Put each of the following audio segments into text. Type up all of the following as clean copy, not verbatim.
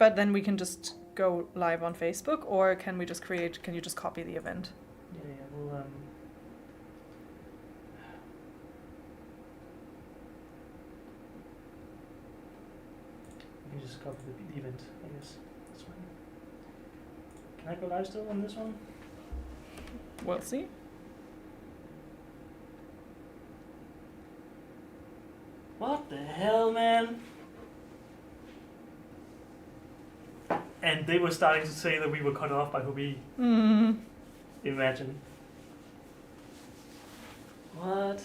But then we can just go live on Facebook, or can you just copy the event? Yeah, we'll you can just copy the event, I guess. That's fine. Can I go live still on this one? We'll see. What the hell, man? And they were starting to say that we were cut off by Hobbii. Imagine. What?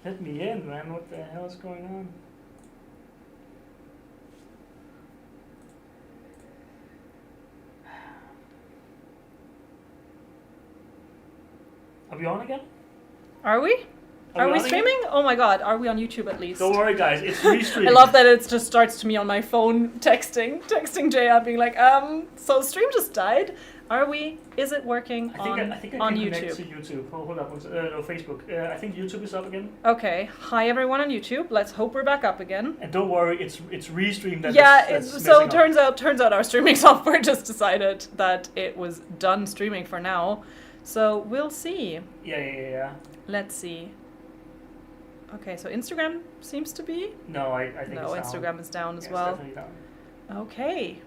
Let me in, man. What the hell is going on? Are we on again? Are we? Are we on streaming? again? Oh my god, are we on YouTube at least? Don't worry, guys. It's restreamed. I love that it just starts to me on my phone texting Jaya being like, so stream just died. Are we? Is it working I think I on can YouTube? connect to YouTube. Hold up. No, Facebook. I think YouTube is up again. Okay. Hi everyone on YouTube. Let's hope we're back up again. And don't worry, it's restreamed. So turns out our streaming software just decided that it was done streaming for now. So we'll see. Yeah. Let's see. Okay, so Instagram seems to be. No, I think no, it's down. Instagram is down as It's well. definitely down. Okay.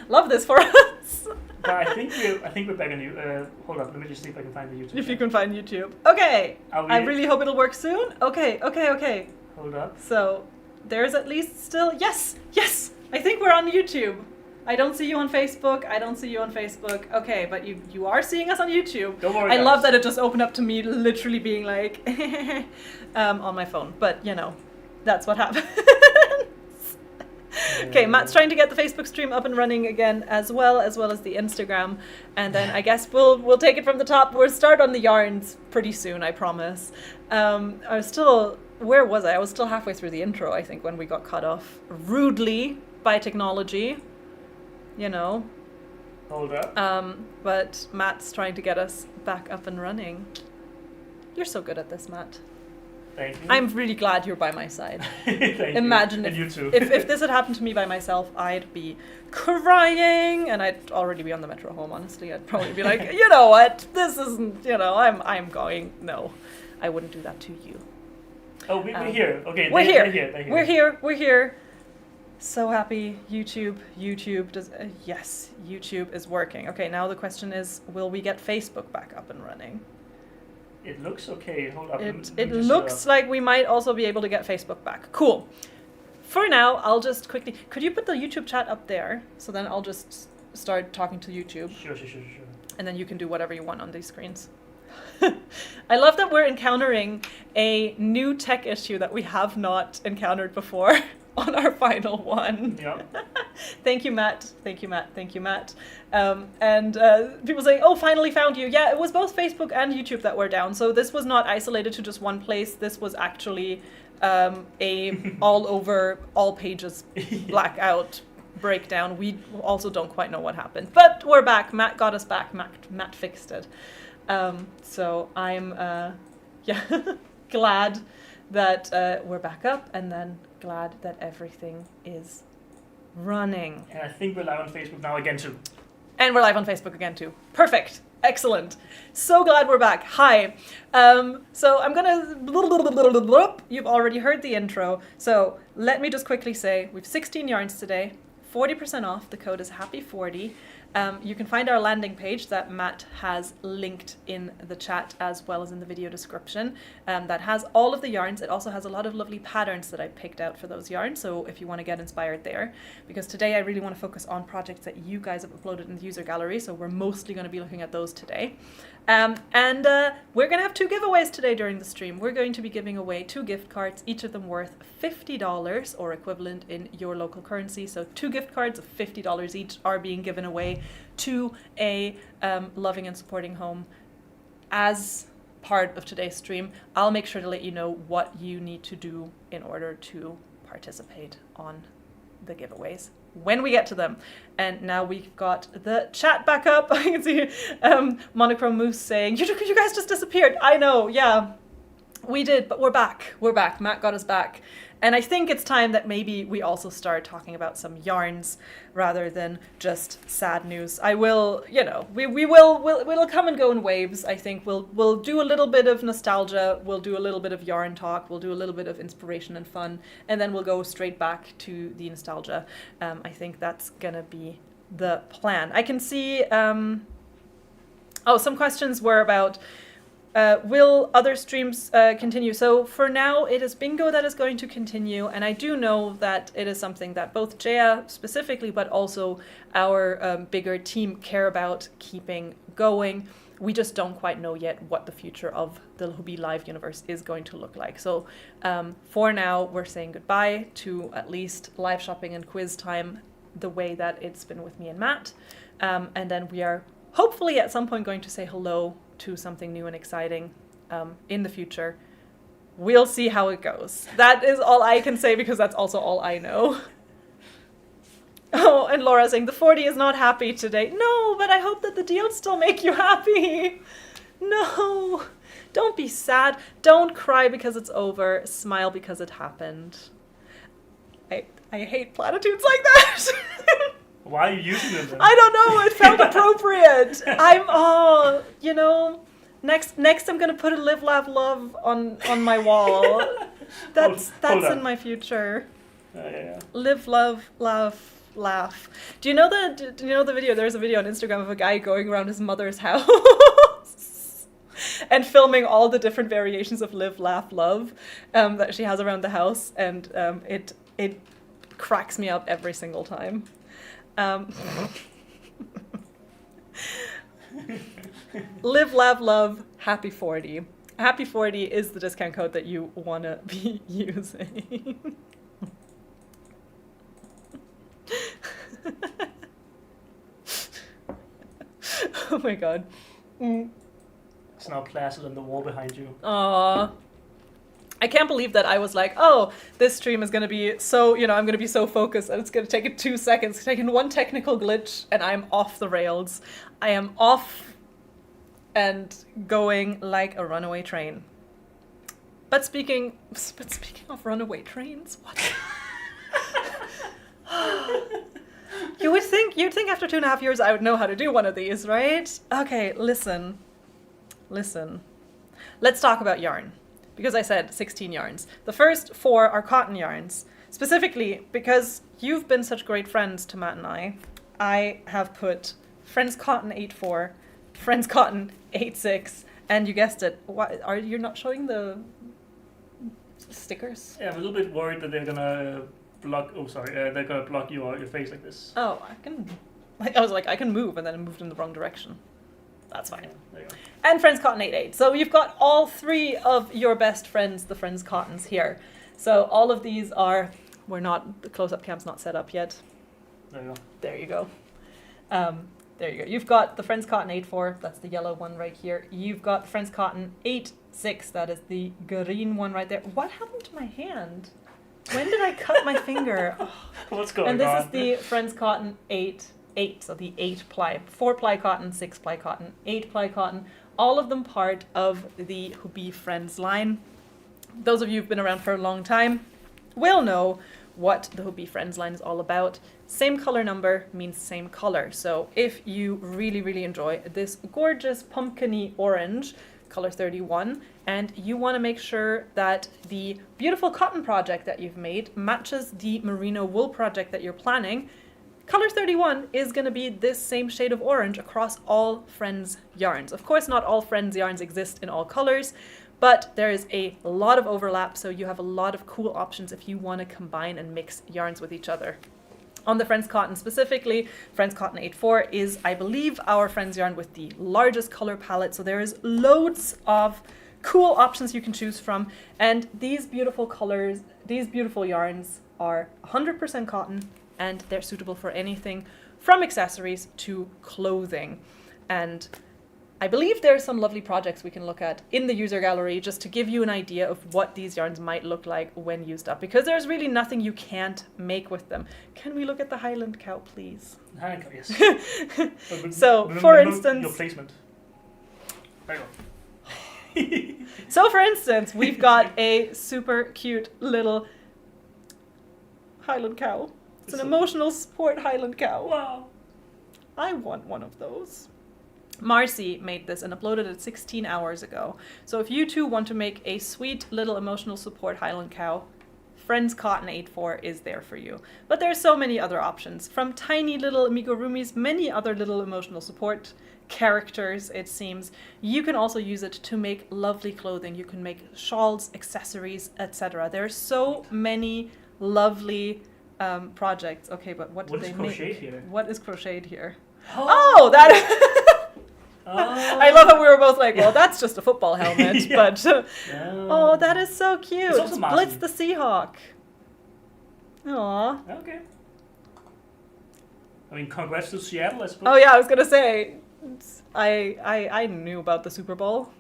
Love this for us. But I think we're back on you. Hold up, let me just see if I can find the YouTube. If you can find YouTube. Okay. I really hope it'll work soon. Okay. Hold up. So there's at least still yes. I think we're on YouTube. I don't see you on Facebook. Okay, but you are seeing us on YouTube. Don't worry. I love that it just opened up to me literally being like on my phone. But that's what happens. Okay, Matt's trying to get the Facebook stream up and running again as well as the Instagram. And then I guess we'll take it from the top. We'll start on the yarns pretty soon, I promise. Where was I? I was still halfway through the intro, I think, when we got cut off rudely by technology. Hold up. But Matt's trying to get us back up and running. You're so good at this, Matt. Thank you. I'm really glad you're by my side. Imagine if you too. if this had happened to me by myself, I'd be crying, and I'd already be on the metro home. Honestly, I'd probably be like, you know what, this isn't. I'm going. No, I wouldn't do that to you. Oh, we're here. Okay, we're here. So happy. YouTube does. Yes, YouTube is working. Okay, now the question is, will we get Facebook back up and running? It looks okay. Hold up. It looks like we might also be able to get Facebook back. Cool. For now, I'll just quickly... Could you put the YouTube chat up there? So then I'll just start talking to YouTube. Sure. And then you can do whatever you want on these screens. I love that we're encountering a new tech issue that we have not encountered before on our final one. Yeah. Thank you, Matt. And people saying, oh, finally found you. Yeah, it was both Facebook and YouTube that were down. So this was not isolated to just one place. This was actually a all over, all pages blackout breakdown. We also don't quite know what happened. But we're back. Matt got us back. Matt fixed it. So I'm glad that we're back up, and then glad that everything is running. And I think we're live on Facebook now again too. And we're live on Facebook again too. Perfect. Excellent. So glad we're back. Hi. So I'm gonna... You've already heard the intro. So let me just quickly say, we've 16 yarns today, 40% off. The code is happy40. You can find our landing page that Matt has linked in the chat as well as in the video description. That has all of the yarns. It also has a lot of lovely patterns that I picked out for those yarns. So if you want to get inspired there, because today I really want to focus on projects that you guys have uploaded in the user gallery. So we're mostly going to be looking at those today. And we're going to have 2 giveaways today during the stream. We're going to be giving away 2 gift cards, each of them worth $50 or equivalent in your local currency. So 2 gift cards of $50 each are being given away to a loving and supporting home as part of today's stream. I'll make sure to let you know what you need to do in order to participate on the giveaways when we get to them. And now we've got the chat back up. I can see Monochrome Moose saying, you guys just disappeared. I know, yeah. We did, but we're back. We're back. Matt got us back. And I think it's time that maybe we also start talking about some yarns rather than just sad news. I will, we'll come and go in waves. I think we'll do a little bit of nostalgia, we'll do a little bit of yarn talk, we'll do a little bit of inspiration and fun, and then we'll go straight back to the nostalgia. I think that's gonna be the plan. I can see, some questions were about will other streams continue? So for now, it is bingo that is going to continue, and I do know that it is something that both Jaya specifically, but also our bigger team care about keeping going. We just don't quite know yet what the future of the Hobbii Live universe is going to look like. So for now, we're saying goodbye to at least live shopping and quiz time the way that it's been with me and Matt. And then we are hopefully at some point going to say hello to something new and exciting in the future. We'll see how it goes. That is all I can say because that's also all I know. Oh, and Laura saying the 40 is not happy today. No, but I hope that the deals still make you happy. No, don't be sad. Don't cry because it's over. Smile because it happened. I hate platitudes like that. Why are you using them then? I don't know, it felt appropriate. Next I'm gonna put a live, laugh, love on my wall. That's in my future. Yeah. Live, love, laugh. Do you know the video? There's a video on Instagram of a guy going around his mother's house and filming all the different variations of live, laugh, love that she has around the house, and it cracks me up every single time. Live, laugh, love, happy 40. Happy 40 is the discount code that you want to be using. Oh my god. It's now plastered on the wall behind you. Aww. I can't believe that I was like, oh, this stream is going to be so, I'm going to be so focused and it's going to take it 2 seconds, taking one technical glitch and I'm off the rails. I am off and going like a runaway train. But speaking of runaway trains, what? You'd think after 2.5 years I would know how to do one of these, right? Okay, listen. Let's talk about yarn. Because I said 16 yarns. The first 4 are cotton yarns. Specifically, because you've been such great friends to Matt and I have put Friends Cotton 8.4, Friends Cotton 8.6, and you guessed it. What, are you not showing the stickers? Yeah, I'm a little bit worried that they're gonna block. Oh, sorry, they're gonna block your face like this. Oh, I can move, and then I moved in the wrong direction. That's fine. Yeah, there you go. And Friends Cotton 8.8. So you've got all 3 of your best friends, the Friends Cottons here. So all of these are, the close-up cam's not set up yet. There you go. There you go. There you go. You've got the Friends Cotton 8.4, that's the yellow one right here. You've got the Friends Cotton 8.6, that is the green one right there. What happened to my hand? When did I cut my finger? Oh. What's going on? And this is the Friends Cotton 8, so the 8-ply, 4-ply cotton, 6-ply cotton, 8-ply cotton, all of them part of the Hobbii Friends line. Those of you who've been around for a long time will know what the Hobbii Friends line is all about. Same color number means same color. So if you really, really enjoy this gorgeous pumpkin-y orange, color 31, and you want to make sure that the beautiful cotton project that you've made matches the merino wool project that you're planning, color 31 is going to be this same shade of orange across all Friends yarns. Of course, not all Friends yarns exist in all colors, but there is a lot of overlap, so you have a lot of cool options if you want to combine and mix yarns with each other. On the Friends Cotton specifically, Friends Cotton 8.4 is, I believe, our Friends yarn with the largest color palette, so there is loads of cool options you can choose from, and these beautiful colors, these beautiful yarns are 100% cotton, and they're suitable for anything from accessories to clothing. And I believe there are some lovely projects we can look at in the user gallery just to give you an idea of what these yarns might look like when used up, because there's really nothing you can't make with them. Can we look at the Highland cow, please? Highland cow, yes. So, for instance... Your placement. There you go. So for instance, we've got a super cute little Highland cow. It's an emotional support Highland cow. Wow. I want one of those. Marcy made this and uploaded it 16 hours ago. So if you too want to make a sweet little emotional support Highland cow, Friends Cotton 84 is there for you. But there are so many other options. From tiny little amigurumis, many other little emotional support characters, it seems. You can also use it to make lovely clothing. You can make shawls, accessories, etc. There are so many lovely projects. Okay, but what do they make? What is crocheted here? What is crocheted here? Oh, that... I love how we were both like, well, that's just a football helmet, yeah. But oh, that is so cute. It's also Blitz the Seahawk. Aww. Okay. I mean, congrats to Seattle, I suppose. Oh yeah, I was gonna say, I knew about the Super Bowl.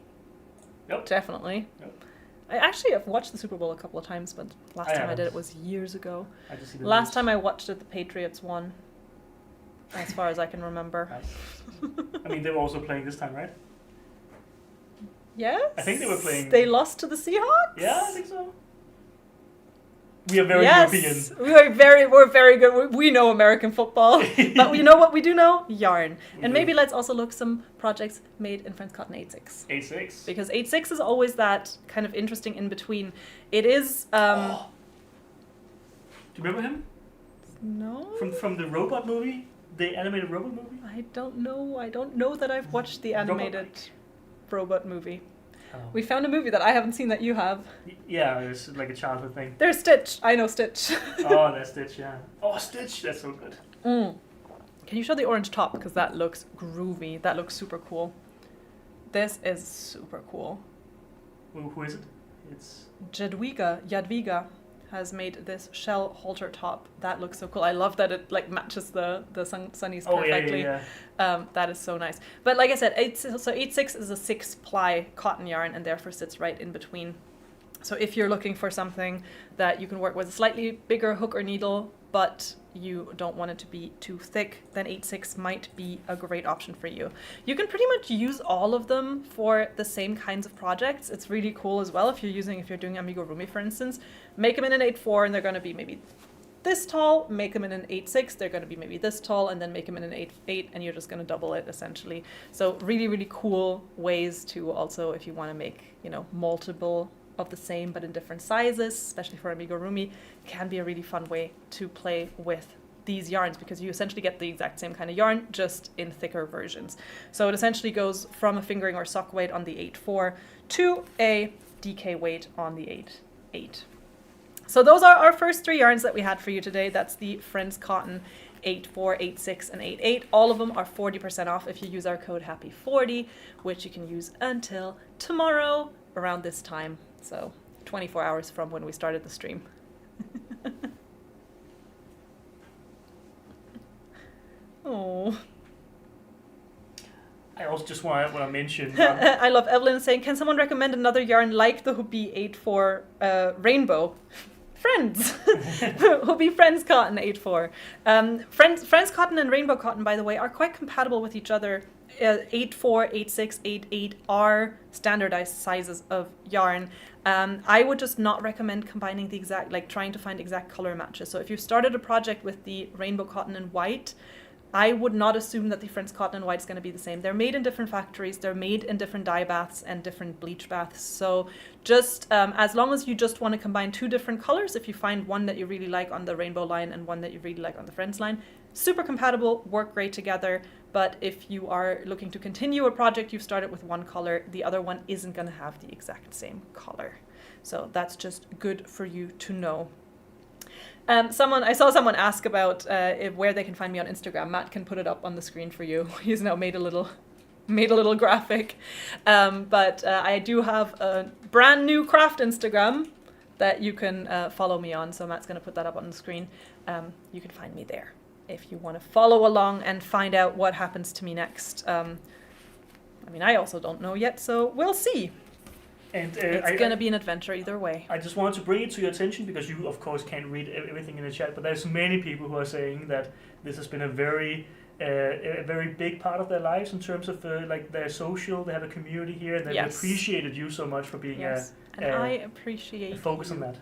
Yep. Definitely. Yep. I actually have watched the Super Bowl a couple of times, but last time I did it was years ago. I just see the last time I watched it, the Patriots won. As far as I can remember. Nice. I mean, they were also playing this time, right? Yes. I think they were playing. They lost to the Seahawks? Yeah, I think so. We are very European. We're very good. We know American football. But you know what we do know? Yarn. And maybe let's also look some projects made in Friends Cotton 86. 86. Because 86 is always that kind of interesting in between. It is... Do you remember him? No. From the robot movie? The animated robot movie? I don't know. I don't know that I've watched the animated robot movie. Oh. We found a movie that I haven't seen that you have. Yeah, it's like a childhood thing. There's Stitch. I know Stitch. Oh, that's Stitch, yeah. Oh, Stitch, that's so good. Can you show the orange top? Because that looks groovy. That looks super cool. This is super cool. Who is it? It's... Jadwiga has made this shell halter top. That looks so cool. I love that it like matches the sunnies perfectly. Yeah. That is so nice. But like I said, 86 is a 6-ply cotton yarn and therefore sits right in between. So if you're looking for something that you can work with a slightly bigger hook or needle, but you don't want it to be too thick, then 86 might be a great option for you. You can pretty much use all of them for the same kinds of projects. It's really cool as well if you're doing amigurumi, for instance. Make them in an 8.4 and they're going to be maybe this tall, make them in an 8.6, they're going to be maybe this tall, and then make them in an 8.8 and you're just going to double it essentially. So really, really cool ways to also, if you want to make, multiple of the same but in different sizes, especially for amigurumi, can be a really fun way to play with these yarns because you essentially get the exact same kind of yarn just in thicker versions. So it essentially goes from a fingering or sock weight on the 8.4 to a DK weight on the 8.8. So those are our first 3 yarns that we had for you today. That's the Friends Cotton 8.4, 8.6, and 8.8. All of them are 40% off if you use our code HAPPY40, which you can use until tomorrow around this time. So 24 hours from when we started the stream. Oh. I also just want to mention... I love Evelyn saying, can someone recommend another yarn like the Hobbii 8.4 Rainbow? Friends! Hobbii Friends Cotton 8.4. Friends Cotton and Rainbow Cotton, by the way, are quite compatible with each other. 8.4, 8.6, 8.8 are standardized sizes of yarn. I would just not recommend combining the exact, trying to find exact color matches. So if you started a project with the Rainbow Cotton and white, I would not assume that the Friends Cotton and white is going to be the same. They're made in different factories. They're made in different dye baths and different bleach baths. So just as long as you just want to combine 2 different colors, if you find one that you really like on the Rainbow line and one that you really like on the Friends line, super compatible, work great together. But if you are looking to continue a project you've started with one color, the other one isn't going to have the exact same color. So that's just good for you to know. I saw someone ask about where they can find me on Instagram. Matt can put it up on the screen for you. He's now made a little graphic. But I do have a brand new craft Instagram that you can follow me on. So Matt's going to put that up on the screen. You can find me there if you want to follow along and find out what happens to me next. I also don't know yet, so we'll see. And it's going to be an adventure either way. I just wanted to bring it to your attention because you, of course, can't read everything in the chat, but there's many people who are saying that this has been a very a very big part of their lives in terms of like they're social, they have a community here, and they've appreciated you so much for being I appreciate focus on that.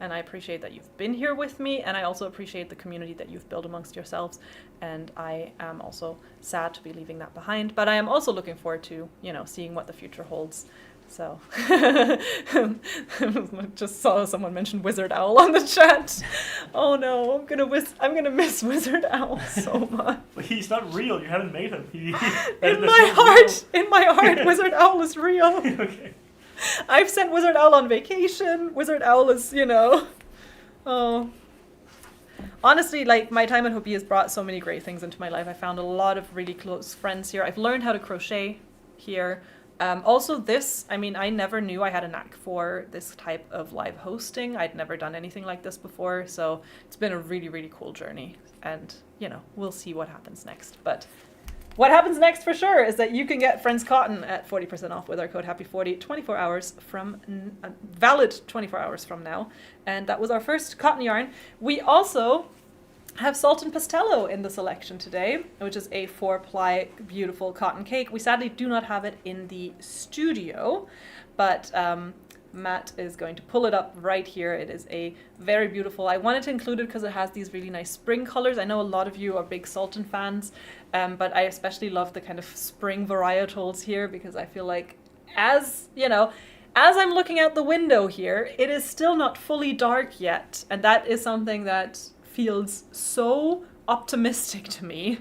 And I appreciate that you've been here with me, and I also appreciate the community that you've built amongst yourselves, and I am also sad to be leaving that behind, but I am also looking forward to, seeing what the future holds. So, just saw someone mention Wizard Owl on the chat. Oh no, I'm gonna miss Wizard Owl so much. But he's not real. You haven't made him. In my heart, Wizard Owl is real. Okay. I've sent Wizard Owl on vacation. Wizard Owl is, oh. Honestly, like, my time at Hobbii has brought so many great things into my life. I found a lot of really close friends here. I've learned how to crochet here. Also I never knew I had a knack for this type of live hosting. I'd never done anything like this before, so it's been a really, really cool journey. And, we'll see what happens next. But what happens next for sure is that you can get Friends Cotton at 40% off with our code HAPPY40, 24 hours from, valid 24 hours from now. And that was our first cotton yarn. We also have Salt and Pastello in the selection today, which is a 4-ply beautiful cotton cake. We sadly do not have it in the studio, but Matt is going to pull it up right here. It is a very beautiful, I wanted to include it because it has these really nice spring colors. I know a lot of you are big Sultan fans, but I especially love the kind of spring varietals here because I feel like as I'm looking out the window here, it is still not fully dark yet. And that is something that feels so optimistic to me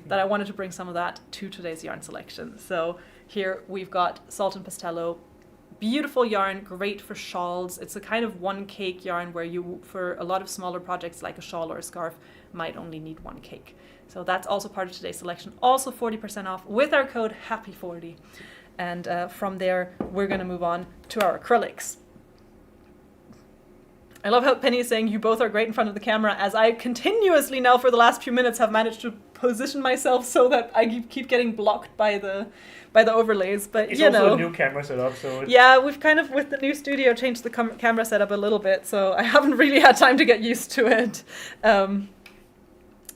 that I wanted to bring some of that to today's yarn selection. So here we've got Salt and Pastello, beautiful yarn, great for shawls. It's a kind of one cake yarn where you, for a lot of smaller projects like a shawl or a scarf, might only need one cake. So that's also part of today's selection. Also 40% off with our code HAPPY40. And from there, we're going to move on to our acrylics. I love how Penny is saying you both are great in front of the camera, as I continuously now for the last few minutes have managed to position myself so that I keep getting blocked by the overlays. But it's also a new camera setup, so yeah, we've kind of with the new studio changed the camera setup a little bit, so I haven't really had time to get used to it.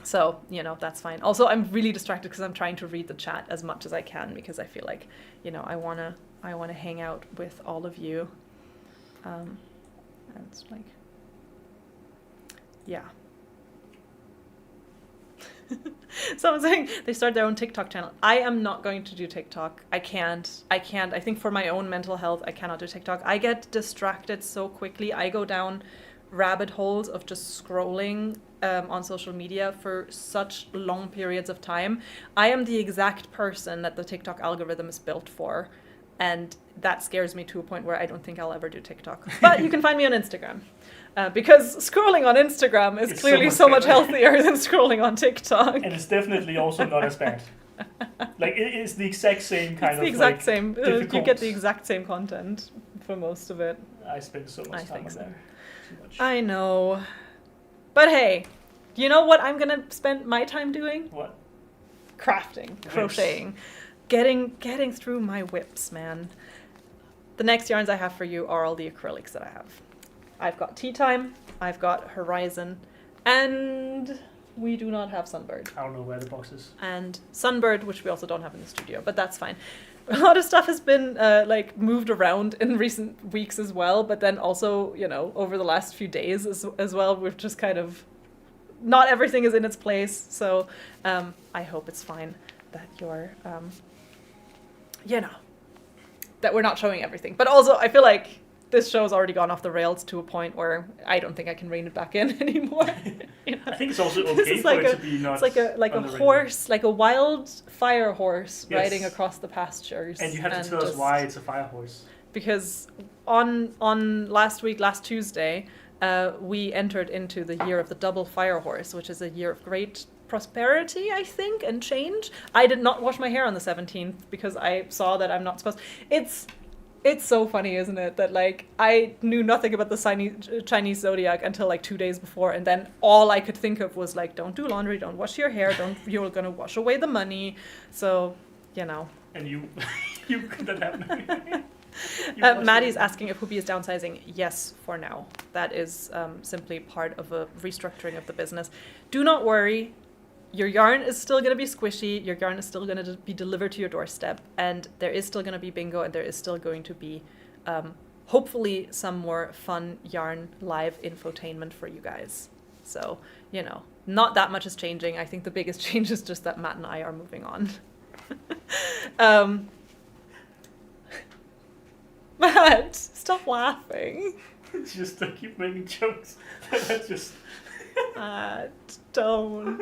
So that's fine. Also, I'm really distracted because I'm trying to read the chat as much as I can because I feel like I wanna hang out with all of you. And it's like, yeah. Someone's saying they start their own TikTok channel. I am not going to do TikTok. I can't. I think for my own mental health, I cannot do TikTok. I get distracted so quickly. I go down rabbit holes of just scrolling on social media for such long periods of time. I am the exact person that the TikTok algorithm is built for. And that scares me to a point where I don't think I'll ever do TikTok. But you can find me on Instagram. Because scrolling on Instagram is clearly so much healthier than scrolling on TikTok. And it's definitely also not as bad. Like, it's the exact same kind of, the exact like, same. You get the exact same content for most of it. I spend so much time on there. Too much. I know. But hey, you know what I'm going to spend my time doing? What? Crafting, crocheting. Getting through my whips, man. The next yarns I have for you are all the acrylics that I have. I've got Tea Time, I've got Horizon, and we do not have Sunbird. I don't know where the box is. And Sunbird, which we also don't have in the studio, but that's fine. A lot of stuff has been moved around in recent weeks as well, but then also, over the last few days as well, we've just kind of, not everything is in its place, so I hope it's fine that you're, that we're not showing everything. But also, I feel like this show's already gone off the rails to a point where I don't think I can rein it back in anymore. I think it's also okay for it to be not. It's like a horse, like a wild fire horse riding across the pastures. And you have to tell us why it's a fire horse. Because on last Tuesday, we entered into the year of the double fire horse, which is a year of great prosperity, I think, and change. I did not wash my hair on the 17th because I saw that I'm not supposed. It's so funny, isn't it, that I knew nothing about the Chinese zodiac until 2 days before, and then all I could think of was don't do laundry, don't wash your hair, you're gonna wash away the money. So, And you that happened. Maddie's asking if Hobbii is downsizing. Yes, for now. That is simply part of a restructuring of the business. Do not worry. your yarn is still going to be squishy, your yarn is still going to be delivered to your doorstep, and there is still going to be bingo, and there is still going to be hopefully some more fun yarn live infotainment for you guys. So, you know, not that much is changing. I think the biggest change is just that Matt and I are moving on. Matt, stop laughing. It's just I keep making jokes. That's just... Don't.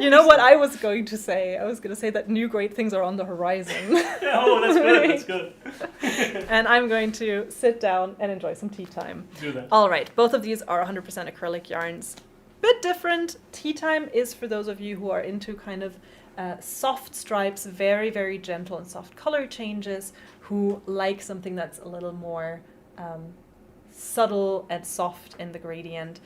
You know what I was going to say? I was going to say that new great things are on the horizon. Oh, that's good. That's good. And I'm going to sit down and enjoy some tea time. Do that. All right, both of these are 100% acrylic yarns. Bit different. Tea time is for those of you who are into kind of soft stripes, very, very gentle and soft color changes, who like something that's a little more subtle and soft in the gradient.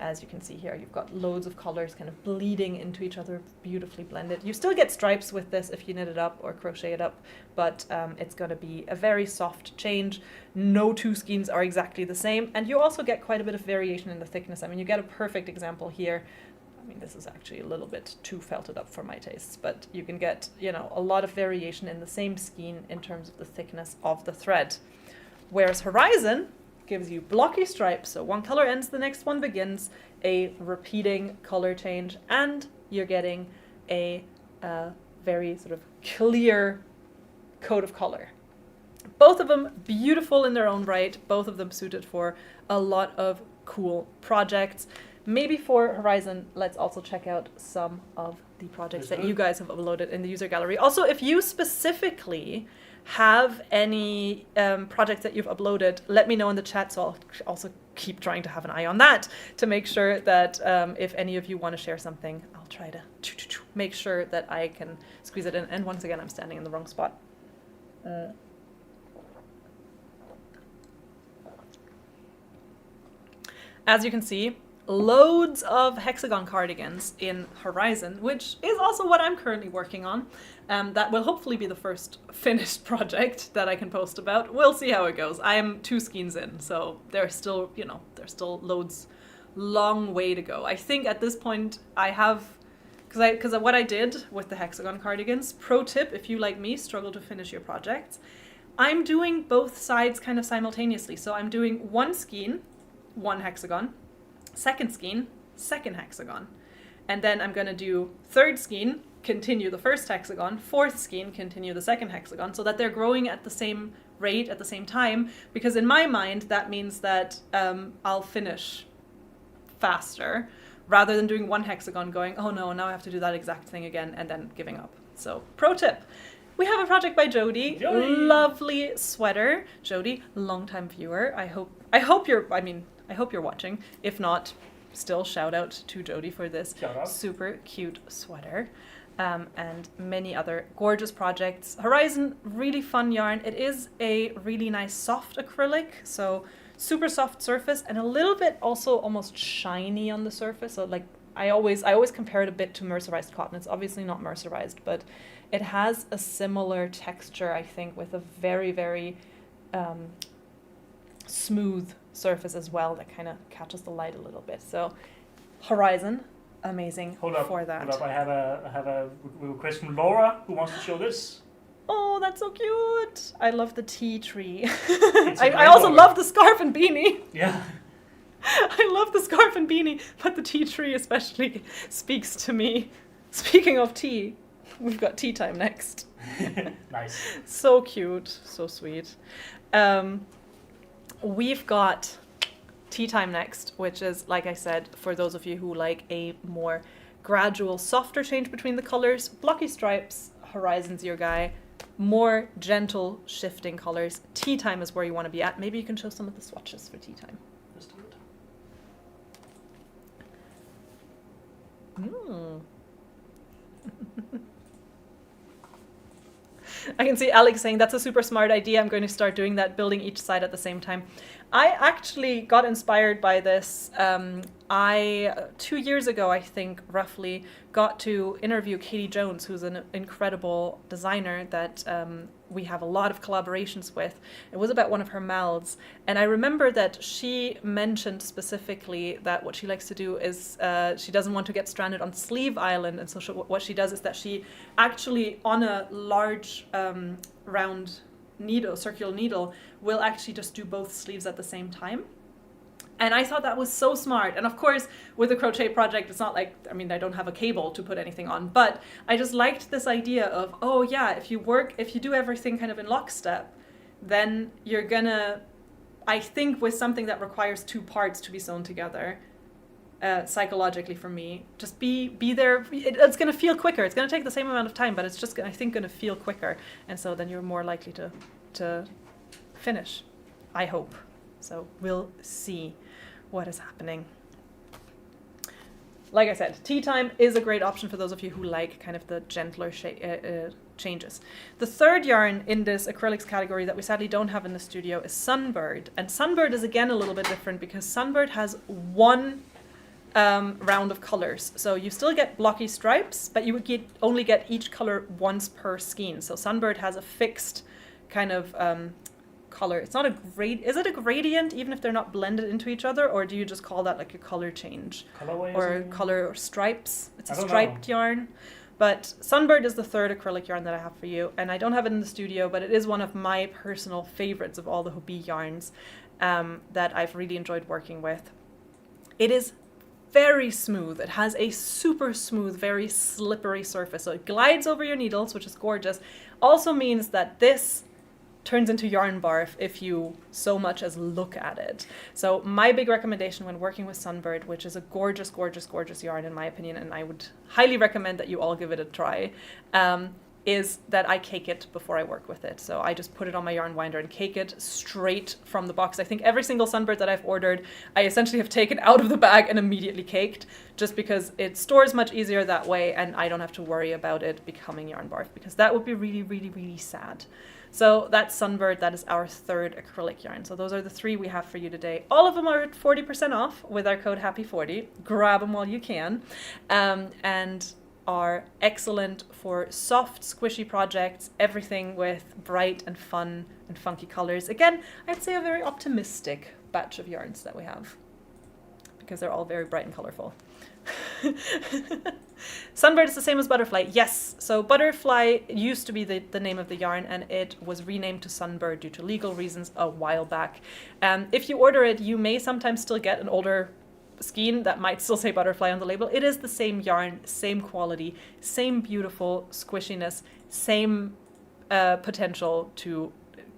As you can see here, you've got loads of colors kind of bleeding into each other, beautifully blended. You still get stripes with this if you knit it up or crochet it up, but it's going to be a very soft change. No two skeins are exactly the same, and you also get quite a bit of variation in the thickness. I mean, you get a perfect example here. I mean, this is actually a little bit too felted up for my tastes, but you can get, you know, a lot of variation in the same skein in terms of the thickness of the thread. Whereas Horizon gives you blocky stripes, so one color ends, the next one begins, a repeating color change, and you're getting a very sort of clear coat of color. Both of them beautiful in their own right, both of them suited for a lot of cool projects. Maybe for Horizon, let's also check out some of the projects that you guys have uploaded in the user gallery. Also, if you specifically have any projects that you've uploaded, let me know in the chat, so I'll also keep trying to have an eye on that to make sure that if any of you want to share something, I'll try to make sure that I can squeeze it in. And once again, I'm standing in the wrong spot. As you can see, loads of hexagon cardigans in Horizon, which is also what I'm currently working on. That will hopefully be the first finished project that I can post about. We'll see how it goes. I am 2 skeins in, so there's still, you know, there's still loads, long way to go. I think at this point I have, because what I did with the hexagon cardigans, pro tip, if you like me struggle to finish your projects, I'm doing both sides kind of simultaneously. So I'm doing one skein, one hexagon, second skein, second hexagon. And then I'm going to do third skein, continue the first hexagon, fourth skein, continue the second hexagon, so that they're growing at the same rate at the same time. Because in my mind, that means that I'll finish faster rather than doing one hexagon going, oh no, now I have to do that exact thing again and then giving up. So pro tip. We have a project by Jody. Lovely sweater. Jody, longtime viewer. I hope you're watching. If not, still shout out to Jody for this super cute sweater. And many other gorgeous projects. Horizon, really fun yarn. It is a really nice soft acrylic, so super soft surface and a little bit also almost shiny on the surface. So like I always compare it a bit to mercerized cotton. It's obviously not mercerized, but it has a similar texture, I think, with a very, very smooth surface as well that kind of catches the light a little bit. So Horizon, amazing for that. Hold up. I have a request from Laura who wants to show this. Oh, that's so cute. I love the tea tree. I also love the scarf and beanie. Yeah. I love the scarf and beanie, but the tea tree especially speaks to me. Speaking of tea, we've got tea time next. Nice. So cute, so sweet. We've got tea time next, which is, like I said, for those of you who like a more gradual, softer change between the colors, blocky stripes, Horizon's your guy. More gentle shifting colors. Tea time is where you want to be at. Maybe you can show some of the swatches for tea time. Let's do it. I can see Alex saying that's a super smart idea. I'm going to start doing that, building each side at the same time. I actually got inspired by this. I 2 years ago, I think, roughly, got to interview Katie Jones, who's an incredible designer that we have a lot of collaborations with. It was about one of her mouths. And I remember that she mentioned specifically that what she likes to do is she doesn't want to get stranded on Sleeve Island. And so what she does is that she actually, on a large round needle, circular needle, will actually just do both sleeves at the same time. And I thought that was so smart. And of course, with a crochet project, it's not like, I mean, I don't have a cable to put anything on, but I just liked this idea of, oh yeah, if you do everything kind of in lockstep, then you're gonna, I think with something that requires two parts to be sewn together, psychologically for me, just be there. It's gonna feel quicker. It's gonna take the same amount of time, but it's just, I think, gonna feel quicker. And so then you're more likely to finish, I hope. So we'll see what is happening. Like I said, tea time is a great option for those of you who like kind of the gentler changes. The third yarn in this acrylics category that we sadly don't have in the studio is Sunbird. And Sunbird is again a little bit different because Sunbird has one round of colors. So you still get blocky stripes, but you would only get each color once per skein. So Sunbird has a fixed kind of color. It's not a is it a gradient even if they're not blended into each other, or do you just call that like a color change? Colorway or color or stripes? It's a striped yarn. But Sunbird is the third acrylic yarn that I have for you, and I don't have it in the studio, but it is one of my personal favorites of all the Hobbii yarns that I've really enjoyed working with. It is very smooth. It has a super smooth, very slippery surface. So it glides over your needles, which is gorgeous. Also means that this turns into yarn barf if you so much as look at it. So my big recommendation when working with Sunbird, which is a gorgeous, gorgeous, gorgeous yarn in my opinion, and I would highly recommend that you all give it a try, is that I cake it before I work with it. So I just put it on my yarn winder and cake it straight from the box. I think every single Sunbird that I've ordered, I essentially have taken out of the bag and immediately caked, just because it stores much easier that way and I don't have to worry about it becoming yarn barf, because that would be really, really, really sad. So that's Sunbird. That is our third acrylic yarn. So those are the three we have for you today. All of them are at 40% off with our code HAPPY40. Grab them while you can. And are excellent for soft, squishy projects, everything with bright and fun and funky colors. Again, I'd say a very optimistic batch of yarns that we have, because they're all very bright and colorful. Sunbird is the same as Butterfly. Yes, so Butterfly used to be the name of the yarn, and it was renamed to Sunbird due to legal reasons a while back. If you order it, you may sometimes still get an older skein that might still say Butterfly on the label. It is the same yarn, same quality, same beautiful squishiness, same potential to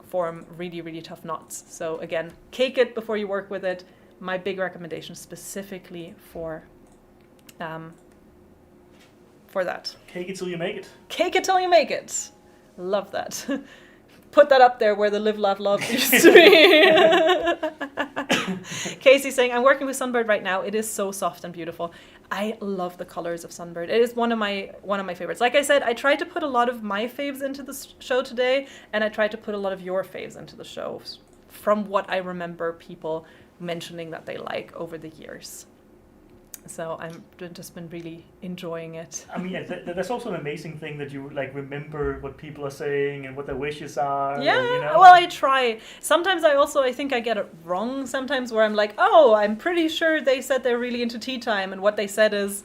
form really, really tough knots. So again, cake it before you work with it. My big recommendation specifically for that. Cake it till you make it. Cake it till you make it. Love that. Put that up there where the Live, Laugh, Love used to be. Casey saying, I'm working with Sunbird right now. It is so soft and beautiful. I love the colors of Sunbird. It is one of my favorites. Like I said, I tried to put a lot of my faves into the show today, and I tried to put a lot of your faves into the show from what I remember people mentioning that they like over the years. So I've just been really enjoying it. I mean, that's also an amazing thing that you like remember what people are saying and what their wishes are. Yeah, you know? Well, I try. Sometimes I think I get it wrong sometimes, where I'm like, oh, I'm pretty sure they said they're really into tea time, and what they said is,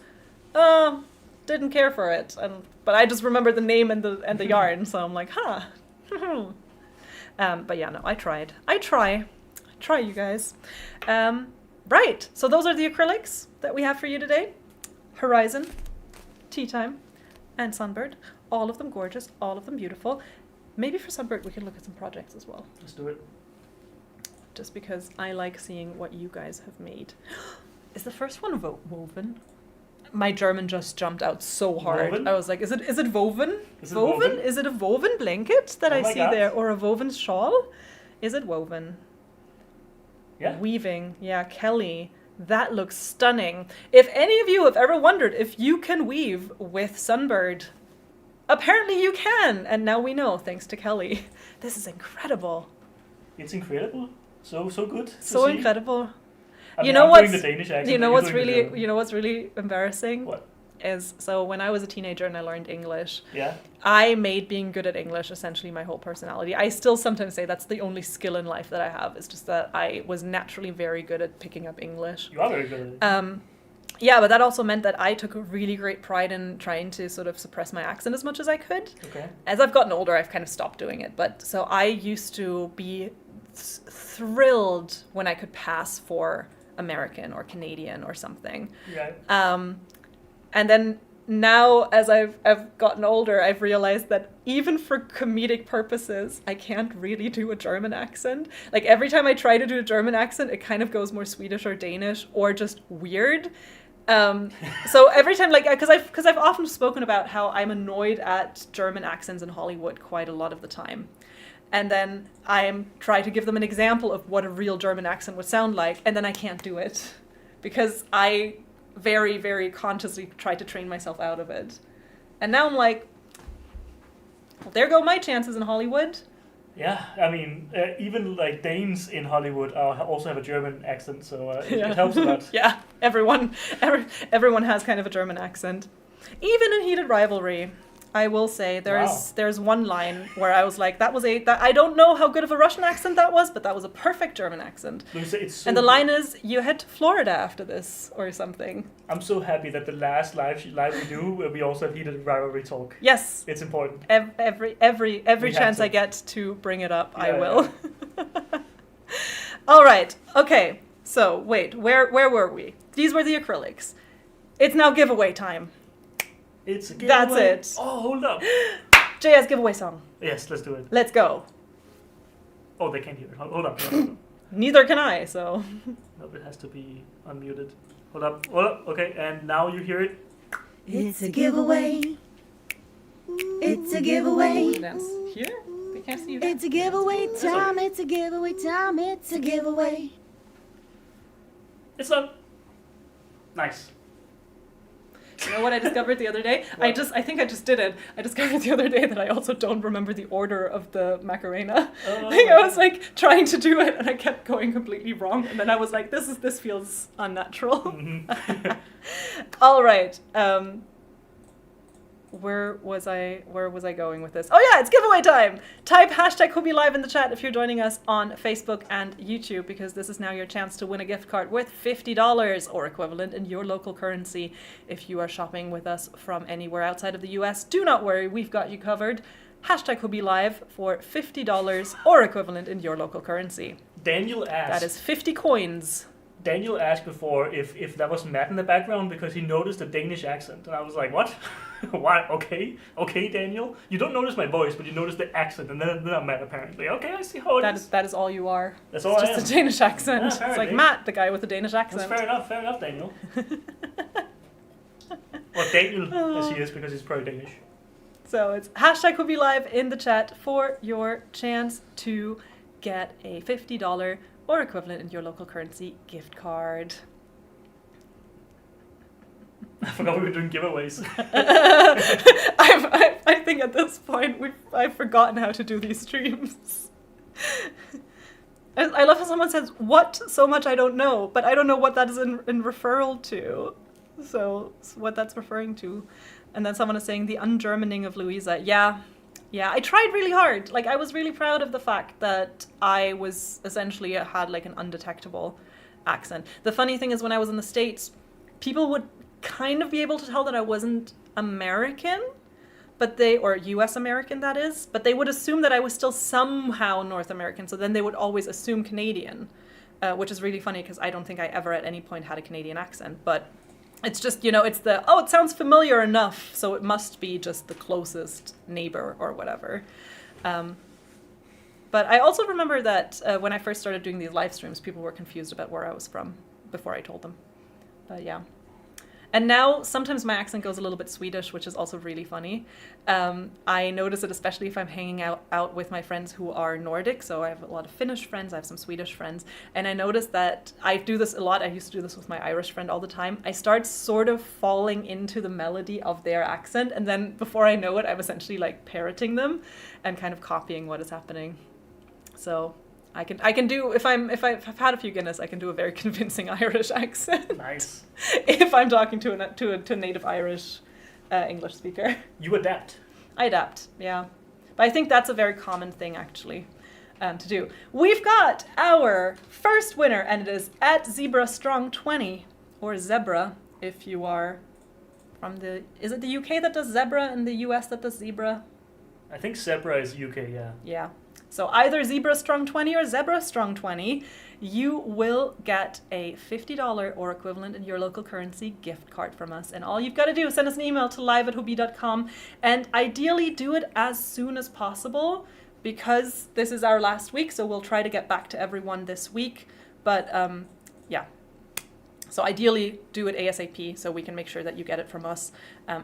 oh, didn't care for it. But I just remember the name and the yarn, so I'm like, huh. But yeah, no, I tried. I try, you guys. Right, so those are the acrylics that we have for you today. Horizon, Tea Time, and Sunbird. All of them gorgeous, all of them beautiful. Maybe for Sunbird we can look at some projects as well. Let's do it. Just because I like seeing what you guys have made. Is the first one woven? My German just jumped out so hard. Woven? I was like, is it woven? Is it woven? Is it a woven blanket that Oh I my see God. there? Or a woven shawl? Is it woven? Yeah. Weaving. Yeah, Kelly. That looks stunning. If any of you have ever wondered if you can weave with Sunbird, apparently you can. And now we know, thanks to Kelly. This is incredible. It's incredible. So good. to So see. incredible. I mean, You know I'm what's doing the Danish accent. you know you're what's doing the really German. you know what's really embarrassing? What? is, so when I was a teenager and I learned English, Yeah. I made being good at English essentially my whole personality. I still sometimes say that's the only skill in life that I have. It's just that I was naturally very good at picking up English. You are very good at it. Yeah, but that also meant that I took a really great pride in trying to sort of suppress my accent as much as I could. Okay. As I've gotten older, I've kind of stopped doing it. But so I used to be thrilled when I could pass for American or Canadian or something. Right. And then now, as I've gotten older, I've realized that even for comedic purposes, I can't really do a German accent. Like every time I try to do a German accent, it kind of goes more Swedish or Danish or just weird. So every time, like, because I've often spoken about how I'm annoyed at German accents in Hollywood quite a lot of the time. And then I try to give them an example of what a real German accent would sound like, and then I can't do it because I very, very consciously try to train myself out of it. And now I'm like, well, there go my chances in Hollywood. Yeah, I mean, even like Danes in Hollywood also have a German accent, so it helps a lot. Yeah, everyone has kind of a German accent. Even in Heated Rivalry, I will say there's one line where I was like, I don't know how good of a Russian accent that was, but that was a perfect German accent. It's so And the line is, you head to Florida after this, or something. I'm so happy that the last live we do, we also have Heated Rivalry talk. Yes. It's important. Every chance to. I get to bring it up, Yeah, I will. All right. Okay. So wait, where were we? These were the acrylics. It's now giveaway time. It's a giveaway. That's it. Oh, hold up. JS giveaway song. Yes, let's do it. Let's go. Oh, they can't hear it. Hold up. Neither can I, so. No, it has to be unmuted. Hold up. Okay, and now you hear it. It's a giveaway. It's a giveaway. Dance here? They can't see you. Dance. It's a giveaway time. It's a giveaway time. It's a giveaway. It's done. Nice. You know what I discovered the other day? What? I think I just did it. I discovered the other day that I also don't remember the order of the Macarena. Oh. Like I was like trying to do it and I kept going completely wrong. And then I was like, this feels unnatural. Mm-hmm. All right. Where was I going with this? Oh yeah, it's giveaway time! Type hashtag Hobbii Live in the chat if you're joining us on Facebook and YouTube, because this is now your chance to win a gift card worth $50 or equivalent in your local currency. If you are shopping with us from anywhere outside of the US, do not worry, we've got you covered. Hashtag Hobbii Live for $50 or equivalent in your local currency. Daniel asked. That is 50 coins. Daniel asked before if that was Matt in the background because he noticed the Danish accent. And I was like, what? Why? Okay, Daniel. You don't notice my voice, but you notice the accent. And then I'm Matt, apparently. Okay, I see how it is. That is all you are. That's all It's I am. just a Danish accent. Yeah, It's like apparently. Matt, the guy with the Danish accent. That's fair enough, Daniel. Or Daniel, as he is, because he's probably Danish. So it's hashtag Hobbii Live in the chat for your chance to get a $50 or equivalent in your local currency gift card. I forgot we were doing giveaways. I think at this point I've forgotten how to do these streams. I love how someone says, what? So much I don't know, but I don't know what that is in referral to. So what that's referring to. And then someone is saying the un-Germaning of Louisa. Yeah, I tried really hard. Like, I was really proud of the fact that I was essentially had like an undetectable accent. The funny thing is when I was in the States, people would kind of be able to tell that I wasn't American, or US American that is, but they would assume that I was still somehow North American. So then they would always assume Canadian, which is really funny because I don't think I ever at any point had a Canadian accent, but it's just, it's it sounds familiar enough, so it must be just the closest neighbor or whatever. But I also remember that when I first started doing these live streams, people were confused about where I was from before I told them. But yeah. And now sometimes my accent goes a little bit Swedish, which is also really funny. I notice it especially if I'm hanging out with my friends who are Nordic. So I have a lot of Finnish friends, I have some Swedish friends. And I notice that I do this a lot. I used to do this with my Irish friend all the time. I start sort of falling into the melody of their accent. And then before I know it, I'm essentially like parroting them and kind of copying what is happening. So I can do if I've had a few Guinness, I can do a very convincing Irish accent. Nice. If I'm talking to a native Irish English speaker. You adapt. I adapt, yeah. But I think that's a very common thing, actually, to do. We've got our first winner, and it is at Zebra Strong 20, or Zebra, if you are from the... Is it the UK that does zebra and the US that does zebra? I think Zebra is UK, yeah. Yeah. So either Zebra Strong 20 or Zebra Strong 20, you will get a $50 or equivalent in your local currency gift card from us. And all you've got to do is send us an email to live@hobbii.com, and ideally do it as soon as possible, because this is our last week, so we'll try to get back to everyone this week. But yeah. So ideally do it ASAP so we can make sure that you get it from us.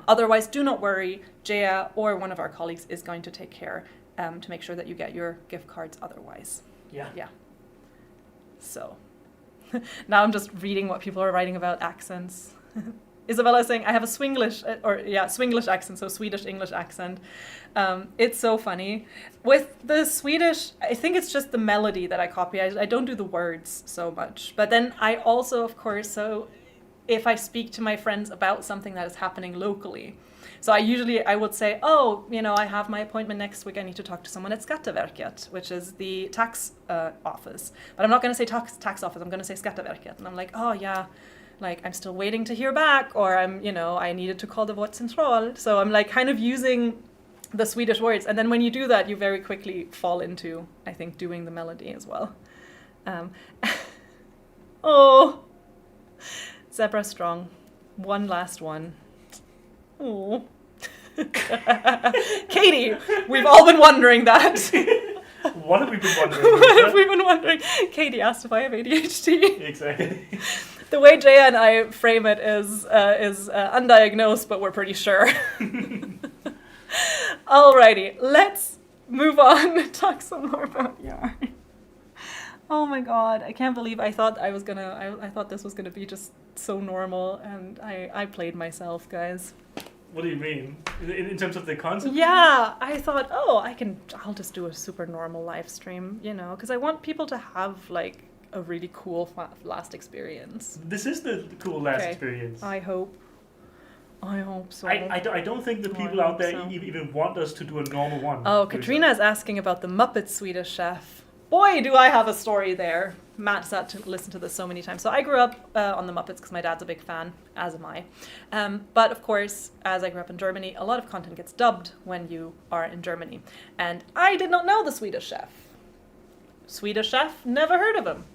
Otherwise, do not worry. Jaya or one of our colleagues is going to take care to make sure that you get your gift cards otherwise. Yeah. Yeah. So now I'm just reading what people are writing about accents. Isabella is saying, I have a Swinglish accent, so Swedish-English accent. It's so funny. With the Swedish, I think it's just the melody that I copy. I don't do the words so much. But then I also, of course, so if I speak to my friends about something that is happening locally, so I would say, oh, I have my appointment next week. I need to talk to someone at Skatteverket, which is the tax office. But I'm not going to say tax office. I'm going to say Skatteverket. And I'm like, oh, yeah. Like, I'm still waiting to hear back, or I needed to call the vårdcentral. So I'm like kind of using the Swedish words. And then when you do that, you very quickly fall into, I think, doing the melody as well. Oh, Zebra Strong. One last one. Oh. Katie, we've all been wondering that. What have we been wondering? What have we been wondering? Katie asked if I have ADHD. Exactly. The way Jaya and I frame it is undiagnosed, but we're pretty sure. Alrighty, let's move on and talk some more about yarn. Oh my god, I can't believe I thought I thought this was gonna be just so normal, and I played myself, guys. What do you mean? In terms of the concept? Yeah, I thought, I'll just do a super normal live stream, because I want people to have like a really cool last experience. This is the cool last experience. I hope so. I don't think the people out there even want us to do a normal one. Oh, Katrina is asking about the Muppet Swedish Chef. Boy, do I have a story there. Matt's had to listen to this so many times. So I grew up on the Muppets because my dad's a big fan, as am I. But of course, as I grew up in Germany, a lot of content gets dubbed when you are in Germany. And I did not know the Swedish Chef. Swedish Chef? Never heard of him.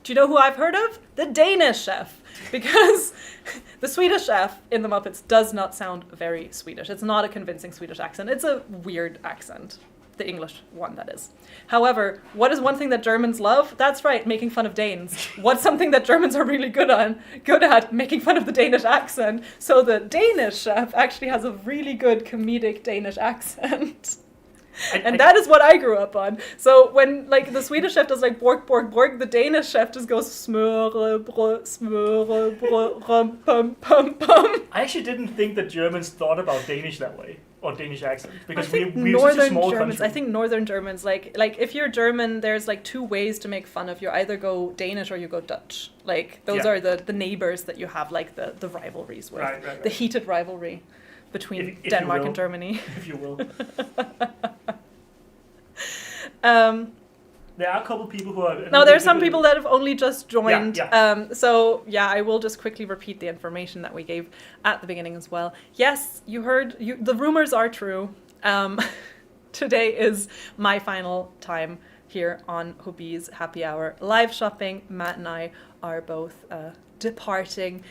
Do you know who I've heard of? The Danish Chef. Because the Swedish Chef in the Muppets does not sound very Swedish. It's not a convincing Swedish accent. It's a weird accent. The English one, that is. However, what is one thing that Germans love? That's right, making fun of Danes. What's something that Germans are really good at? Making fun of the Danish accent. So the Danish Chef actually has a really good comedic Danish accent. And that is what I grew up on. So when like the Swedish chef does like bork, bork, bork, the Danish chef just goes smøre, brød, smøre, brød, rum, pum, pum, pum. I actually didn't think that Germans thought about Danish that way, or Danish accent, because we're northern such a small Germans, country. I think northern Germans, like if you're German, there's like two ways to make fun of you. Either go Danish or you go Dutch. Like those are the neighbors that you have like the rivalries with. Right. The heated rivalry between Denmark and Germany. If you will. There are a couple people who are... No, there are some people that have only just joined. Yeah. So, I will just quickly repeat the information that we gave at the beginning as well. Yes, you heard... the rumors are true. Today is my final time here on Hobbii's Happy Hour live shopping. Matt and I are both departing.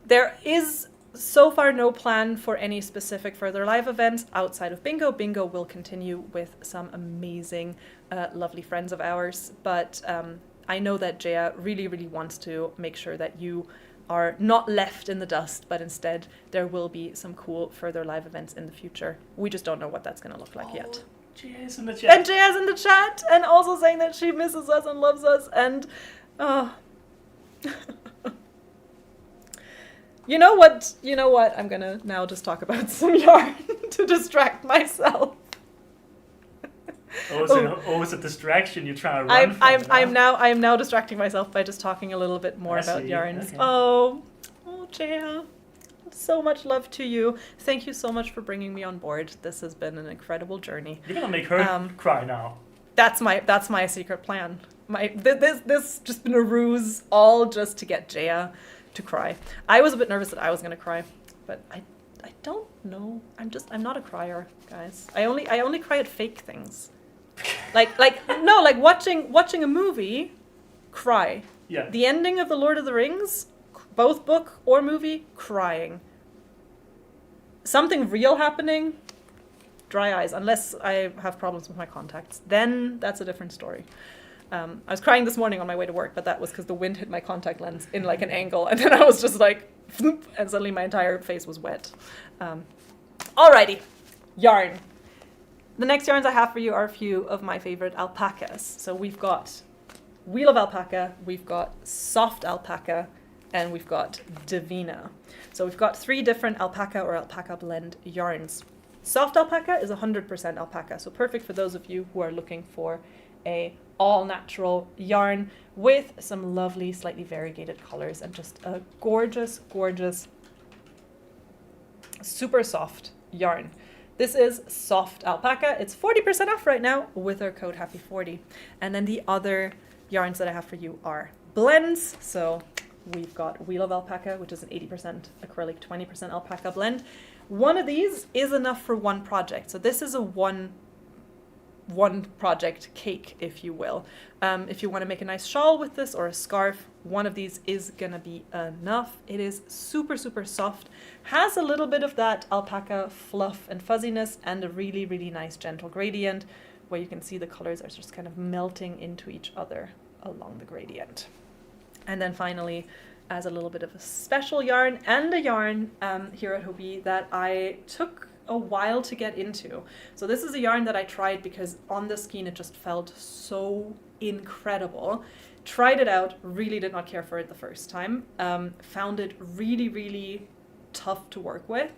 There is... so far, no plan for any specific further live events outside of Bingo. Bingo will continue with some amazing, lovely friends of ours. But I know that Jaya really, really wants to make sure that you are not left in the dust, but instead there will be some cool further live events in the future. We just don't know what that's going to look like yet. Jaya's in the chat. And Jaya's in the chat, and also saying that she misses us and loves us, and... You know what? I'm gonna now just talk about some yarn to distract myself. It's a distraction. You're trying to run from. I am now distracting myself by just talking a little bit more about yarns. Okay. Oh, Jaya. So much love to you. Thank you so much for bringing me on board. This has been an incredible journey. You're gonna make her cry now. That's my secret plan. This just been a ruse, all just to get Jaya to cry. I was a bit nervous that I was gonna cry, but I don't know. I'm not a crier, guys. I only cry at fake things. like watching a movie, cry. Yeah. The ending of The Lord of the Rings, both book or movie, crying. Something real happening, dry eyes, unless I have problems with my contacts. Then that's a different story. I was crying this morning on my way to work, but that was because the wind hit my contact lens in like an angle, and then I was just like, and suddenly my entire face was wet. Alrighty, yarn. The next yarns I have for you are a few of my favorite alpacas. So we've got Wheel of Alpaca, we've got Soft Alpaca, and we've got Divina. So we've got 3 different alpaca or alpaca blend yarns. Soft alpaca is 100% alpaca, so perfect for those of you who are looking for a all-natural yarn with some lovely, slightly variegated colors and just a gorgeous, gorgeous, super soft yarn. This is Soft Alpaca. It's 40% off right now with our code HAPPY40. And then the other yarns that I have for you are blends. So we've got Wheel of Alpaca, which is an 80% acrylic, 20% alpaca blend. One of these is enough for one project. So this is a one project cake, if you will. If you want to make a nice shawl with this or a scarf, one of these is gonna be enough. It is super, super soft, has a little bit of that alpaca fluff and fuzziness, and a really, really nice gentle gradient where you can see the colors are just kind of melting into each other along the gradient. And then finally, as a little bit of a special yarn and a yarn here at Hobbii that I took a while to get into. So this is a yarn that I tried because on the skein it just felt so incredible. Tried it out, really did not care for it the first time. Found it really, really tough to work with.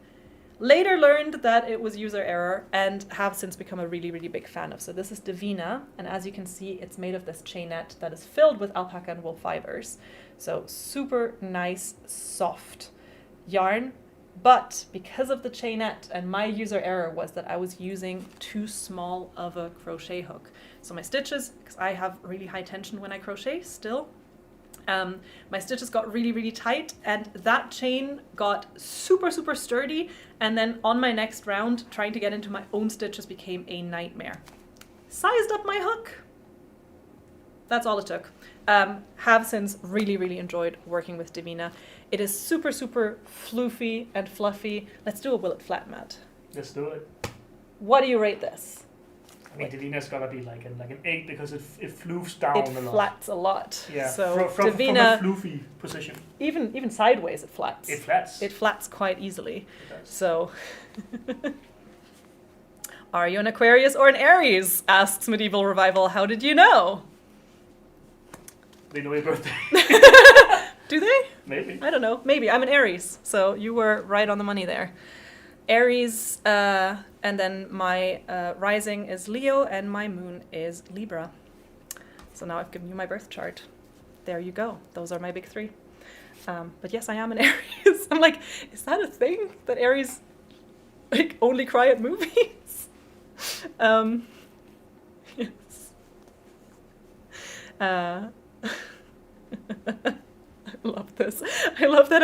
Later learned that it was user error and have since become a really, really big fan of. So this is Divina, and as you can see, it's made of this chainette that is filled with alpaca and wool fibers. So super nice, soft yarn. But because of the chainette, and my user error was that I was using too small of a crochet hook. So my stitches, because I have really high tension when I crochet still, my stitches got really, really tight, and that chain got super, super sturdy. And then on my next round, trying to get into my own stitches became a nightmare. Sized up my hook. That's all it took. Have since really, really enjoyed working with Divina. It is super, super floofy and fluffy. Let's do a will it flat, Matt. Let's do it. What do you rate this? I mean, Divina's gotta be like an 8 because it floofs down It a lot. flats a lot. Yeah, So from Divina, a floofy position. even sideways, it flats. It flats. It flats quite easily. It does. So, are you an Aquarius or an Aries? Asks Medieval Revival. How did you know? They know your birthday. Do they? Maybe. I don't know. Maybe. I'm an Aries, so you were right on the money there. Aries, and then my rising is Leo, and my moon is Libra. So now I've given you my birth chart. There you go. Those are my big 3. But yes, I am an Aries. I'm like, is that a thing? That Aries like only cry at movies? Yes. I love this. I love that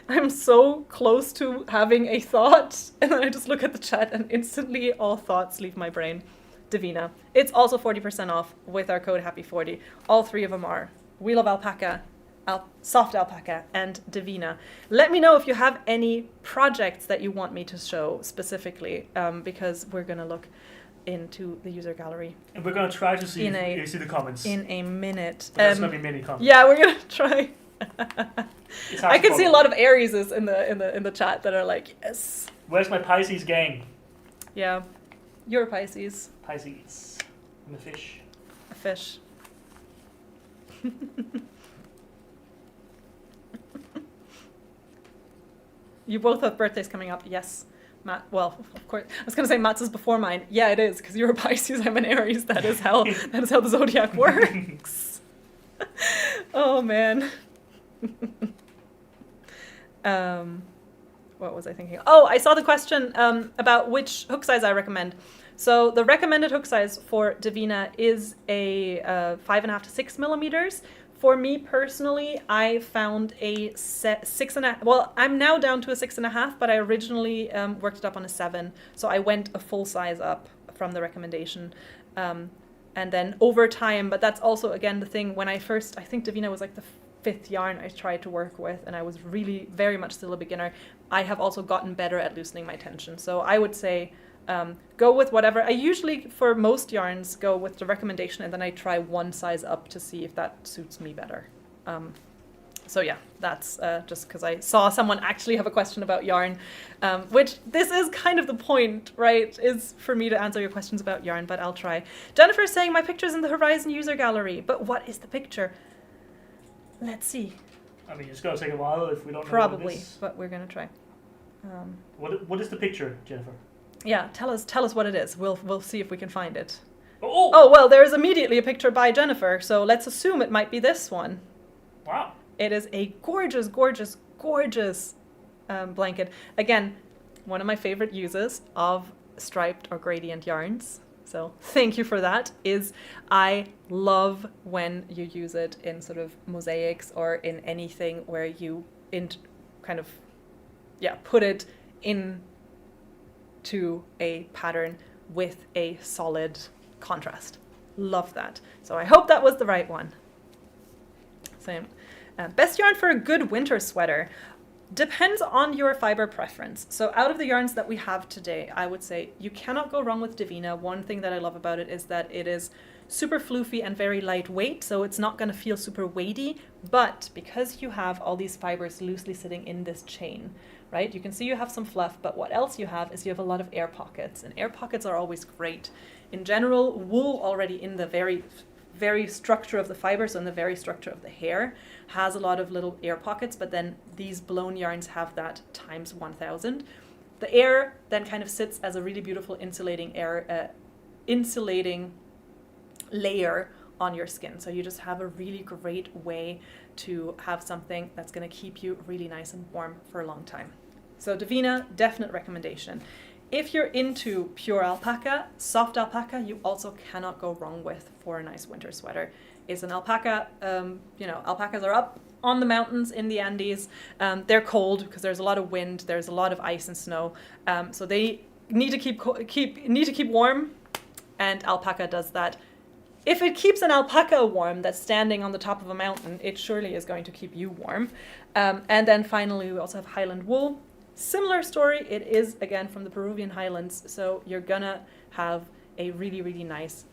I'm so close to having a thought, and then I just look at the chat and instantly all thoughts leave my brain. Divina. It's also 40% off with our code HAPPY40. All 3 of them are Wheel of Alpaca, Soft Alpaca, and Divina. Let me know if you have any projects that you want me to show specifically, because we're going to look into the user gallery. And we're going to try to see if you see the comments. In a minute. But there's going to be many comments. Yeah, we're going to try. I can see a lot of Arieses in the chat that are like, yes. Where's my Pisces gang? Yeah, you're a Pisces. Pisces. I'm a fish. A fish. You both have birthdays coming up. Yes, Matt, well, of course, I was going to say Matt's is before mine. Yeah, it is, because you're a Pisces, I'm an Aries. That is how the zodiac works. Oh, man. What was I thinking? Oh, I saw the question about which hook size I recommend. So the recommended hook size for Divina is a 5.5 to 6 millimeters. For me personally, I found a 6.5. Well, I'm now down to a 6.5, but I originally worked it up on a 7. So I went a full size up from the recommendation. And then over time, but that's also, again, the thing when I think Divina was like the 5th yarn I tried to work with, and I was really very much still a beginner. I have also gotten better at loosening my tension. So I would say go with whatever. I usually, for most yarns, go with the recommendation, and then I try one size up to see if that suits me better. So yeah, that's just because I saw someone actually have a question about yarn, which this is kind of the point, right, is for me to answer your questions about yarn, but I'll try. Jennifer is saying, my picture's in the Horizon user gallery, but what is the picture? Let's see. I mean, it's going to take a while if we don't know Probably, what it is. but we're going to try. What is the picture, Jennifer? Yeah, tell us what it is. We'll see if we can find it. Oh! Oh, well, there is immediately a picture by Jennifer, so let's assume it might be this one. Wow. It is a gorgeous, gorgeous, gorgeous blanket. Again, one of my favorite uses of striped or gradient yarns, so thank you for that, is I love when you use it in sort of mosaics or in anything where you put it into a pattern with a solid contrast. Love that. So I hope that was the right one. Same. Best yarn for a good winter sweater. Depends on your fiber preference. So out of the yarns that we have today, I would say you cannot go wrong with Divina. One thing that I love about it is that it is super floofy and very lightweight, so it's not going to feel super weighty, but because you have all these fibers loosely sitting in this chain, right? You can see you have some fluff, but what else you have is you have a lot of air pockets, and air pockets are always great. In general, wool already in the very structure of the fibers and the very structure of the hair has a lot of little air pockets, but then these blown yarns have that times 1000. The air then kind of sits as a really beautiful insulating layer on your skin. So you just have a really great way to have something that's going to keep you really nice and warm for a long time. So Divina, definite recommendation. If you're into pure alpaca, soft alpaca, you also cannot go wrong with for a nice winter sweater. Is an alpaca, alpacas are up on the mountains in the Andes. They're cold because there's a lot of wind, there's a lot of ice and snow. So they need to keep warm, and alpaca does that. If it keeps an alpaca warm that's standing on the top of a mountain, it surely is going to keep you warm. And then finally, we also have Highland wool. Similar story, it is again from the Peruvian highlands, so you're gonna have a really, really nice,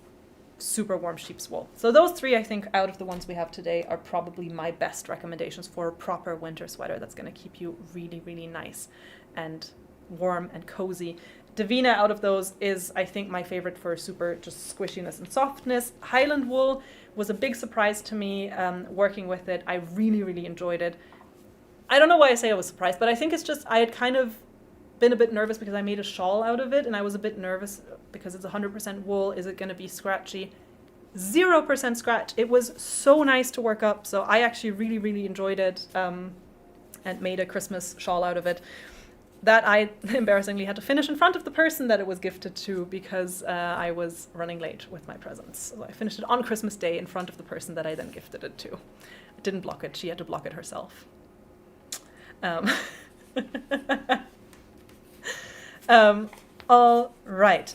super warm sheep's wool. So those three, I think, out of the ones we have today are probably my best recommendations for a proper winter sweater that's gonna keep you really, really nice and warm and cozy. Divina out of those is, I think, my favorite for super just squishiness and softness. Highland wool was a big surprise to me working with it. I really, really enjoyed it. I don't know why I say I was surprised, but I think it's just I had kind of been a bit nervous because I made a shawl out of it, and I was a bit nervous because it's 100% wool. Is it going to be scratchy? 0% scratch. It was so nice to work up, so I actually really, really enjoyed it and made a Christmas shawl out of it. That I embarrassingly had to finish in front of the person that it was gifted to because I was running late with my presents. So I finished it on Christmas Day in front of the person that I then gifted it to. I didn't block it. She had to block it herself. All right.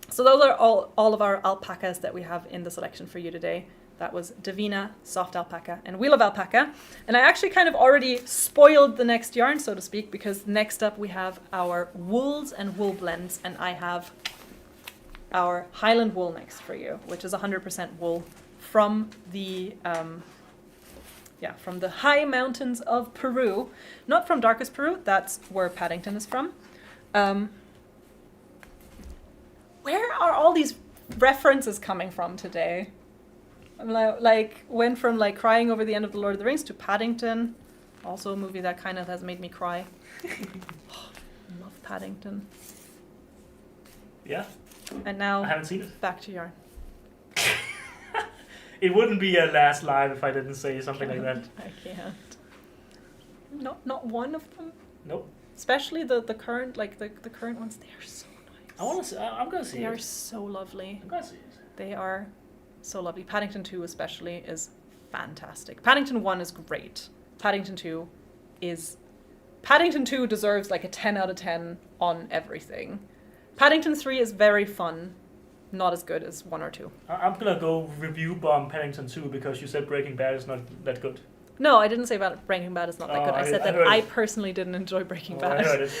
So those are all of our alpacas that we have in the selection for you today. That was Divina, soft alpaca, and Wheel of Alpaca. And I actually kind of already spoiled the next yarn, so to speak, because next up we have our wools and wool blends, and I have our Highland wool next for you, which is 100% wool from the from the high mountains of Peru. Not from darkest Peru, that's where Paddington is from. Where are all these references coming from today? I'm went from crying over the end of The Lord of the Rings to Paddington, also a movie that kind of has made me cry. Love Paddington. Yeah, And I now haven't seen it. back to yarn. It wouldn't be a last live if I didn't say something like that. I can't. Not one of them. Nope. Especially the current the current ones. They are so nice. I want to see. I'm gonna see They it. are so lovely. I'm gonna see it. They are so lovely. Paddington 2 especially is fantastic. Paddington 1 is great. Paddington 2 deserves like a 10 out of 10 on everything. Paddington 3 is very fun. Not as good as 1 or 2. I'm gonna go review bomb Paddington 2 because you said Breaking Bad is not that good. No, I didn't say about Breaking Bad is not that Oh, good. I said that heard I it. personally didn't enjoy Breaking Oh, Bad. I heard it.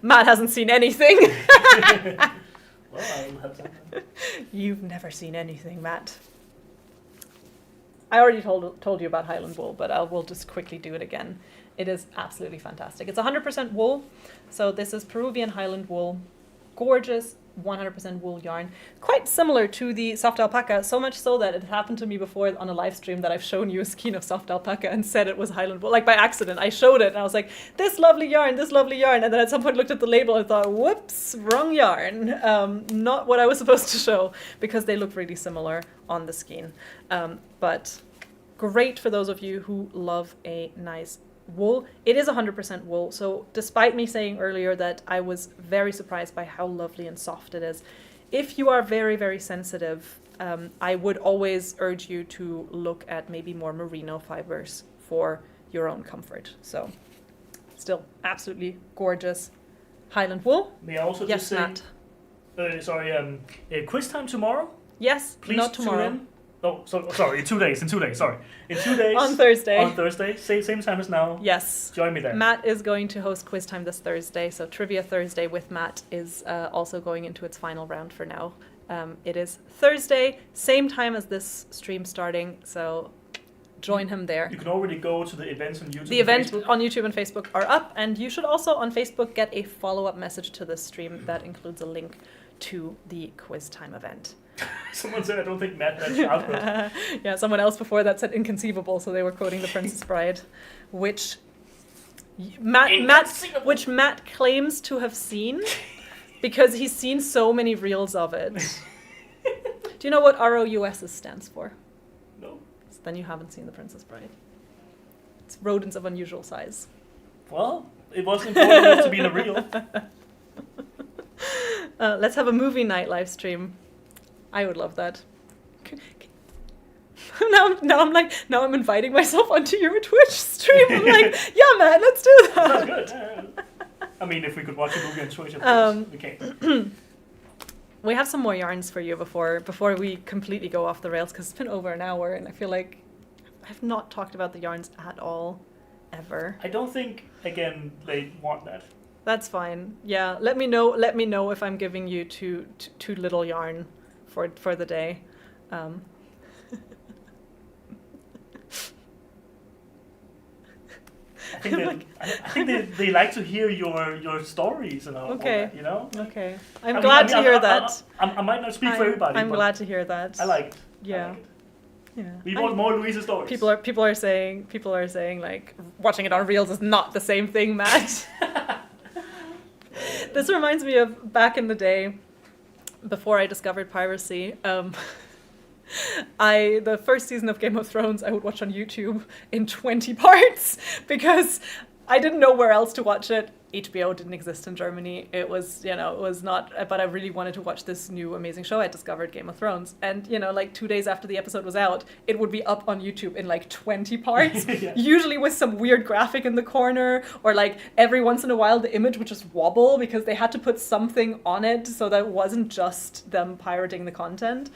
Matt hasn't seen anything. Well, I'll have some. You've never seen anything, Matt. I already told you about Highland wool, but we'll just quickly do it again. It is absolutely fantastic. It's 100% wool, so this is Peruvian Highland wool. Gorgeous, 100% wool yarn. Quite similar to the soft alpaca, so much so that it happened to me before on a live stream that I've shown you a skein of soft alpaca and said it was Highland wool. Like by accident, I showed it and I was like, this lovely yarn. And then at some point looked at the label and thought, whoops, wrong yarn. Not what I was supposed to show because they look really similar on the skein. But great for those of you who love a nice wool. It is 100% wool, so despite me saying earlier that I was very surprised by how lovely and soft it is, if you are very, very sensitive, I would always urge you to look at maybe more merino fibers for your own comfort. So still absolutely gorgeous Highland wool. May I also Yes, just say, quiz time tomorrow? Yes, Please not tune tomorrow. in. Oh, sorry, in 2 days, sorry. In 2 days. On Thursday. On Thursday, same time as now. Yes. Join me there. Matt is going to host quiz time this Thursday, so Trivia Thursday with Matt is also going into its final round for now. It is Thursday, same time as this stream starting, so join him there. You can already go to the events on YouTube The event and Facebook. on YouTube and Facebook are up, and you should also on Facebook get a follow-up message to this stream that includes a link to the quiz time event. Someone said, I don't think Matt that's output. Yeah, someone else before that said inconceivable, so they were quoting The Princess Bride, which Matt claims to have seen because he's seen so many reels of it. Do you know what ROUS stands for? No. So then you haven't seen The Princess Bride. It's rodents of unusual size. Well, it wasn't important enough to be in a reel. Let's have a movie night live stream. I would love that. Now I'm inviting myself onto your Twitch stream. I'm like, yeah, man, let's do that. That's good. I mean, if we could watch a movie on Twitch, of course, we can. We have some more yarns for you before we completely go off the rails, because it's been over an hour and I feel like I've not talked about the yarns at all, ever. I don't think, again, they want that. That's fine. Yeah, let me know if I'm giving you too little yarn for the day. I think they like to hear your stories and all Okay. that, you know? Okay. I'm glad to hear that. I might not speak for everybody. I'm but glad to hear that. I like it. Yeah. I like it. Yeah. We want more Louisa stories. People are saying like watching it on Reels is not the same thing, Matt. This reminds me of back in the day, before I discovered piracy. The first season of Game of Thrones I would watch on YouTube in 20 parts because I didn't know where else to watch it. HBO didn't exist in Germany. It was not, but I really wanted to watch this new amazing show. I discovered Game of Thrones. And, like 2 days after the episode was out, it would be up on YouTube in like 20 parts, Yeah. usually with some weird graphic in the corner, or like every once in a while the image would just wobble because they had to put something on it so that it wasn't just them pirating the content.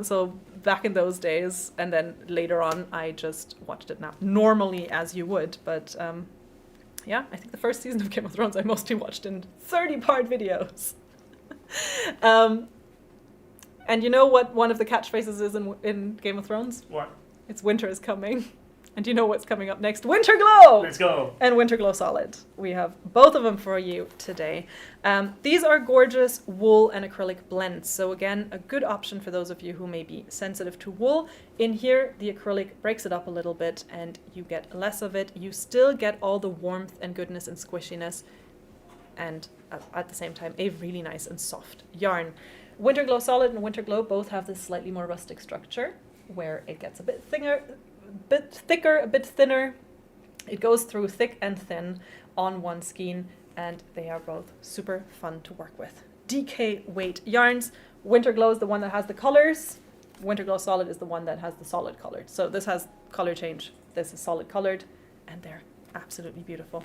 So back in those days, and then later on, I just watched it now, normally as you would, but yeah, I think the first season of Game of Thrones I mostly watched in 30-part videos. And you know what one of the catchphrases is in Game of Thrones? What? It's winter is coming. And you know what's coming up next? Winter Glow! Let's go. And Winter Glow Solid. We have both of them for you today. These are gorgeous wool and acrylic blends. So again, a good option for those of you who may be sensitive to wool. In here, the acrylic breaks it up a little bit and you get less of it. You still get all the warmth and goodness and squishiness, and at the same time, a really nice and soft yarn. Winter Glow Solid and Winter Glow both have this slightly more rustic structure where it gets a bit thicker, a bit thinner. It goes through thick and thin on one skein, and they are both super fun to work with. DK weight yarns. Winter Glow is the one that has the colors. Winter Glow Solid is the one that has the solid colored. So this has color change. This is solid colored, and they're absolutely beautiful.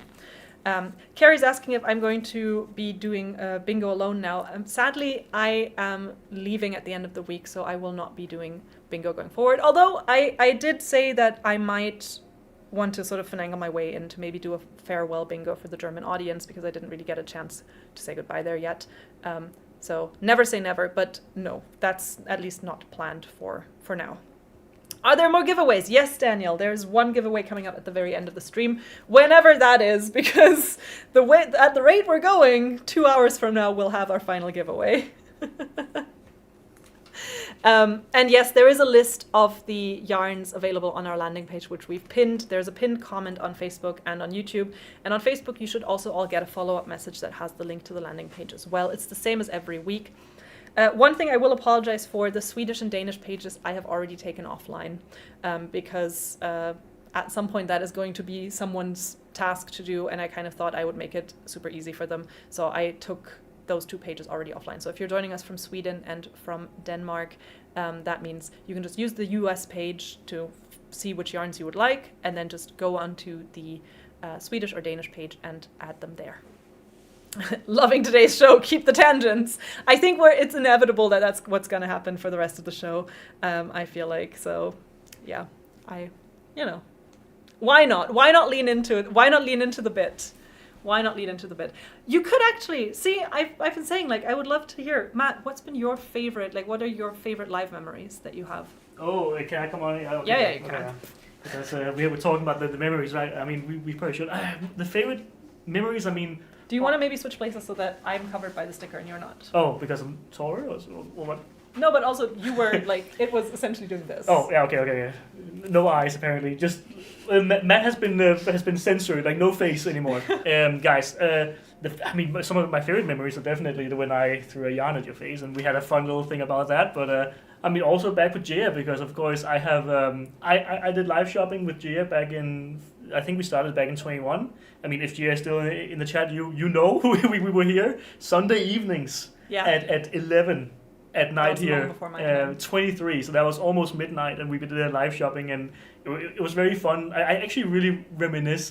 Carrie's asking if I'm going to be doing bingo alone now. Sadly, I am leaving at the end of the week, so I will not be doing bingo going forward. Although I did say that I might want to sort of finagle my way in to maybe do a farewell bingo for the German audience, because I didn't really get a chance to say goodbye there yet. So never say never, but no, that's at least not planned for now. Are there more giveaways? Yes, Daniel, there's one giveaway coming up at the very end of the stream, whenever that is, because at the rate we're going, 2 hours from now, we'll have our final giveaway. And yes, there is a list of the yarns available on our landing page, which we've pinned. There's a pinned comment on Facebook and on YouTube. And on Facebook, you should also all get a follow-up message that has the link to the landing page as well. It's the same as every week. One thing I will apologize for, the Swedish and Danish pages I have already taken offline, because at some point that is going to be someone's task to do, and I kind of thought I would make it super easy for them. So I took those 2 pages already offline. So if you're joining us from Sweden and from Denmark, that means you can just use the US page to see which yarns you would like, and then just go onto the Swedish or Danish page and add them there. Loving today's show. Keep the tangents. I think it's inevitable that that's what's going to happen for the rest of the show. I feel like, so yeah, why not? Why not lean into it? Why not lean into the bit? Why not lean into the bit? You could actually see. I've been saying, like, I would love to hear, Matt. What's been your favorite? Like, what are your favorite live memories that you have? Oh, can I come on? Yeah, you can. Because we were talking about the memories, right? I mean, we probably should. The favorite memories. I mean. Do you want to maybe switch places so that I'm covered by the sticker and you're not? Oh, because I'm taller, or what? No, but also you were like, it was essentially doing this. Oh, yeah, okay. No eyes apparently. Just Matt has been censored, like no face anymore. Guys, I mean, some of my favorite memories are definitely when I threw a yarn at your face, and we had a fun little thing about that. But I mean, also back with Gia, because of course I have I did live shopping with Gia back in. I think we started back in 21. I mean, if Gia is still in the chat, you know we were here Sunday evenings at 11 at night here. 23, so that was almost midnight, and we did a live shopping, and it was very fun. I actually really reminisce,